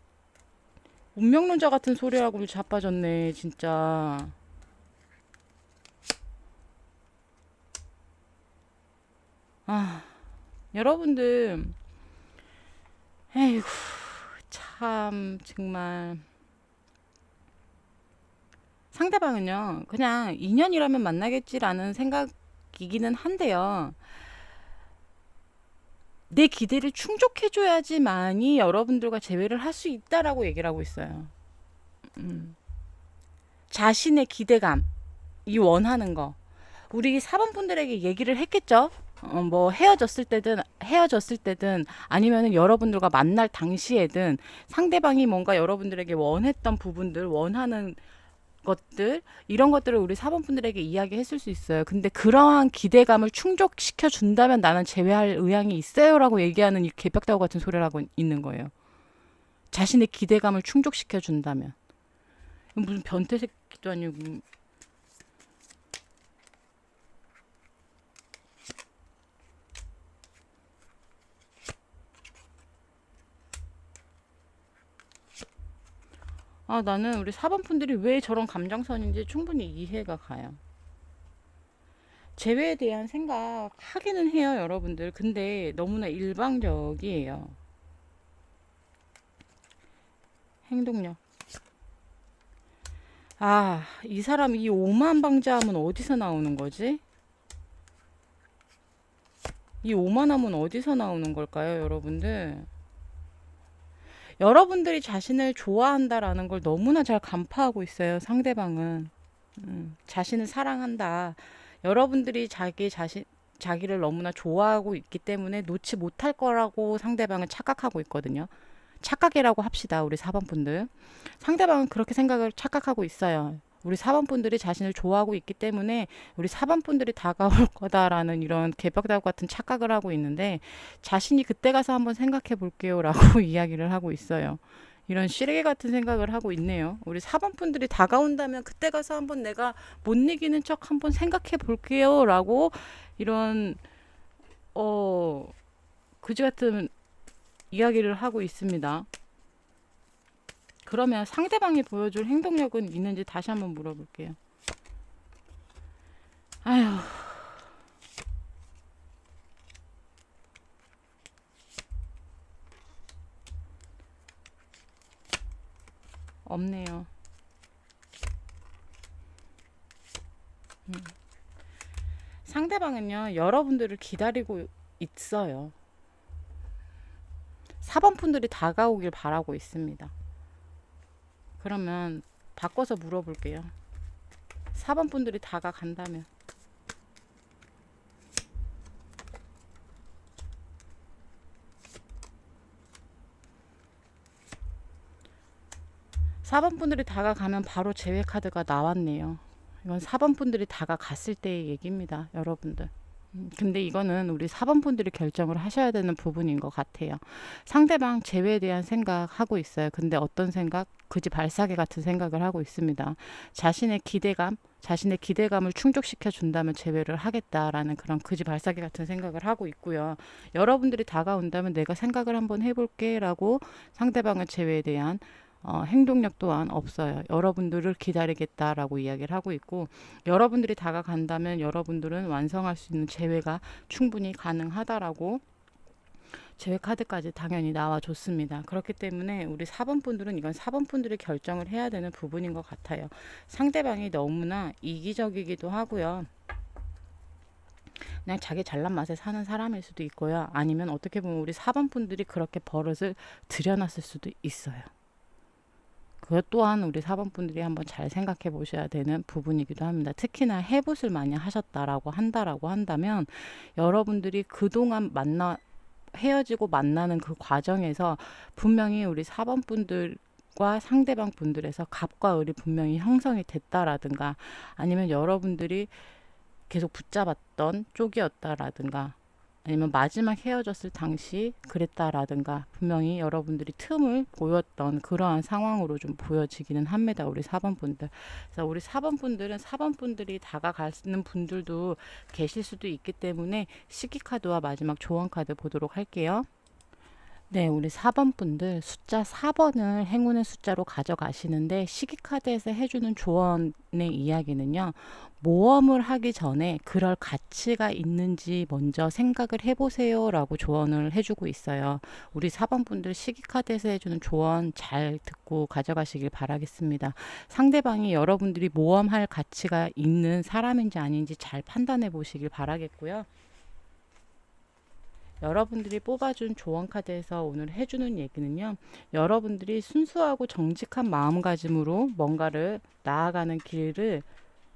운명론자 같은 소리라고 자빠졌네, 진짜. 아, 여러분들, 에이구, 참, 정말. 상대방은요, 그냥 인연이라면 만나겠지라는 생각이기는 한데요. 내 기대를 충족해줘야지만이 여러분들과 재회를 할 수 있다라고 얘기를 하고 있어요. 음. 자신의 기대감, 이 원하는 거. 우리 사번분들에게 얘기를 했겠죠? 뭐 헤어졌을 때든 아니면은 여러분들과 만날 당시에든 상대방이 뭔가 여러분들에게 원했던 부분들, 원하는 것들, 이런 것들을 우리 사번분들에게 이야기했을 수 있어요. 근데 그러한 기대감을 충족시켜 준다면 나는 제외할 의향이 있어요라고 얘기하는 이 개벽다구 같은 소리를 하고 있는 거예요. 자신의 기대감을 충족시켜 준다면. 무슨 변태 새끼도 아니고. 아, 나는 우리 사번분들이 왜 저런 감정선인지 충분히 이해가 가요. 재회에 대한 생각 하기는 해요, 여러분들. 근데 너무나 일방적이에요. 행동력. 아, 이 사람 이 오만방자함은 어디서 나오는 거지? 이 오만함은 어디서 나오는 걸까요, 여러분들? 여러분들이 자신을 좋아한다라는 걸 너무나 잘 간파하고 있어요, 상대방은. 자신을 사랑한다. 여러분들이 자기를 너무나 좋아하고 있기 때문에 놓지 못할 거라고 상대방은 착각하고 있거든요. 착각이라고 합시다, 우리 4번 분들. 상대방은 그렇게 생각을 착각하고 있어요. 우리 4번 분들이 자신을 좋아하고 있기 때문에 우리 4번 분들이 다가올 거다라는 이런 개벽다구 같은 착각을 하고 있는데, 자신이 그때 가서 한번 생각해 볼게요라고 이야기를 하고 있어요. 이런 시래기 같은 생각을 하고 있네요. 우리 4번 분들이 다가온다면 그때 가서 한번 내가 못 이기는 척 한번 생각해 볼게요라고 이런 그지 같은 이야기를 하고 있습니다. 그러면 상대방이 보여줄 행동력은 있는지 다시 한번 물어볼게요. 아휴, 없네요. 상대방은요, 여러분들을 기다리고 있어요. 4번 분들이 다가오길 바라고 있습니다. 그러면 바꿔서 물어볼게요. 4번 분들이 다가간다면 4번 분들이 다가가면 바로 제외 카드가 나왔네요. 이건 4번 분들이 다가갔을 때의 얘기입니다, 여러분들. 근데 이거는 우리 4번 분들이 결정을 하셔야 되는 부분인 것 같아요. 상대방 재회에 대한 생각하고 있어요. 근데 어떤 생각? 그지 발사계 같은 생각을 하고 있습니다. 자신의 기대감을 충족시켜 준다면 재회를 하겠다라는 그런 그지 발사계 같은 생각을 하고 있고요. 여러분들이 다가온다면 내가 생각을 한번 해볼게라고 상대방의 재회에 대한 행동력 또한 없어요. 여러분들을 기다리겠다라고 이야기를 하고 있고, 여러분들이 다가간다면 여러분들은 완성할 수 있는 재회가 충분히 가능하다라고 제외 카드까지 당연히 나와줬습니다. 그렇기 때문에 우리 4번 분들은 이건 4번 분들이 결정을 해야 되는 부분인 것 같아요. 상대방이 너무나 이기적이기도 하고요. 그냥 자기 잘난 맛에 사는 사람일 수도 있고요. 아니면 어떻게 보면 우리 4번 분들이 그렇게 버릇을 들여놨을 수도 있어요. 그것 또한 우리 4번 분들이 한번 잘 생각해 보셔야 되는 부분이기도 합니다. 특히나 해붓을 많이 하셨다라고 한다면 여러분들이 그동안 헤어지고 만나는 그 과정에서 분명히 우리 4번 분들과 상대방 분들에서 갑과 을이 분명히 형성이 됐다라든가, 아니면 여러분들이 계속 붙잡았던 쪽이었다라든가, 아니면 마지막 헤어졌을 당시 그랬다라든가, 분명히 여러분들이 틈을 보였던 그러한 상황으로 좀 보여지기는 합니다. 우리 4번 분들. 그래서 우리 4번 분들은 4번 분들이 다가가는 분들도 계실 수도 있기 때문에 시기 카드와 마지막 조언 카드 보도록 할게요. 네, 우리 4번 분들 숫자 4번을 행운의 숫자로 가져가시는데, 시기카드에서 해주는 조언의 이야기는요, 모험을 하기 전에 그럴 가치가 있는지 먼저 생각을 해보세요 라고 조언을 해주고 있어요. 우리 4번 분들 시기카드에서 해주는 조언 잘 듣고 가져가시길 바라겠습니다. 상대방이 여러분들이 모험할 가치가 있는 사람인지 아닌지 잘 판단해 보시길 바라겠고요. 여러분들이 뽑아준 조언 카드에서 오늘 해주는 얘기는요, 여러분들이 순수하고 정직한 마음가짐으로 뭔가를 나아가는 길을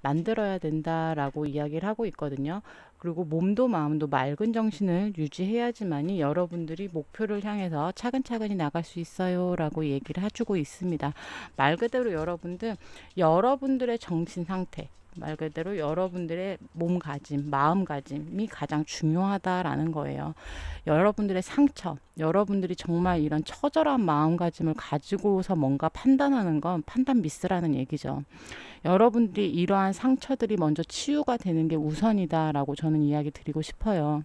만들어야 된다라고 이야기를 하고 있거든요. 그리고 몸도 마음도 맑은 정신을 유지해야지만이 여러분들이 목표를 향해서 차근차근히 나갈 수 있어요 라고 얘기를 해주고 있습니다. 말 그대로 여러분들의 정신 상태, 말 그대로 여러분들의 몸가짐, 마음가짐이 가장 중요하다라는 거예요. 여러분들의 상처, 여러분들이 정말 이런 처절한 마음가짐을 가지고서 뭔가 판단하는 건 판단 미스라는 얘기죠. 여러분들이 이러한 상처들이 먼저 치유가 되는 게 우선이다라고 저는 이야기 드리고 싶어요.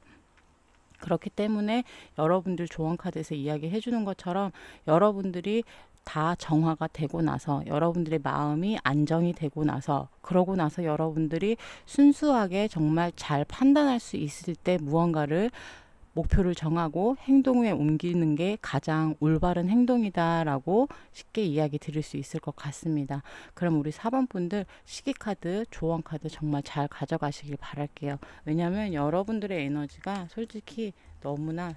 그렇기 때문에 여러분들 조언 카드에서 이야기해 주는 것처럼, 여러분들이 다 정화가 되고 나서, 여러분들의 마음이 안정이 되고 나서, 그러고 나서 여러분들이 순수하게 정말 잘 판단할 수 있을 때 무언가를 목표를 정하고 행동에 옮기는 게 가장 올바른 행동이다라고 쉽게 이야기 드릴 수 있을 것 같습니다. 그럼 우리 4번 분들 시기카드, 조언카드 정말 잘 가져가시길 바랄게요. 왜냐하면 여러분들의 에너지가 솔직히 너무나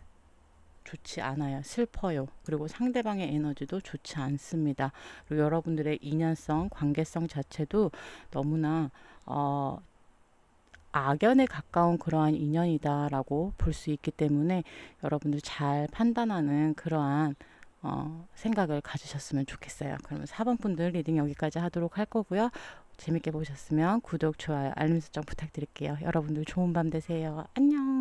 좋지 않아요. 슬퍼요. 그리고 상대방의 에너지도 좋지 않습니다. 그리고 여러분들의 인연성, 관계성 자체도 너무나 악연에 가까운 그러한 인연이다라고 볼 수 있기 때문에 여러분들 잘 판단하는 그러한 생각을 가지셨으면 좋겠어요. 그러면 4번 분들 리딩 여기까지 하도록 할 거고요. 재밌게 보셨으면 구독, 좋아요, 알림 설정 부탁드릴게요. 여러분들 좋은 밤 되세요. 안녕.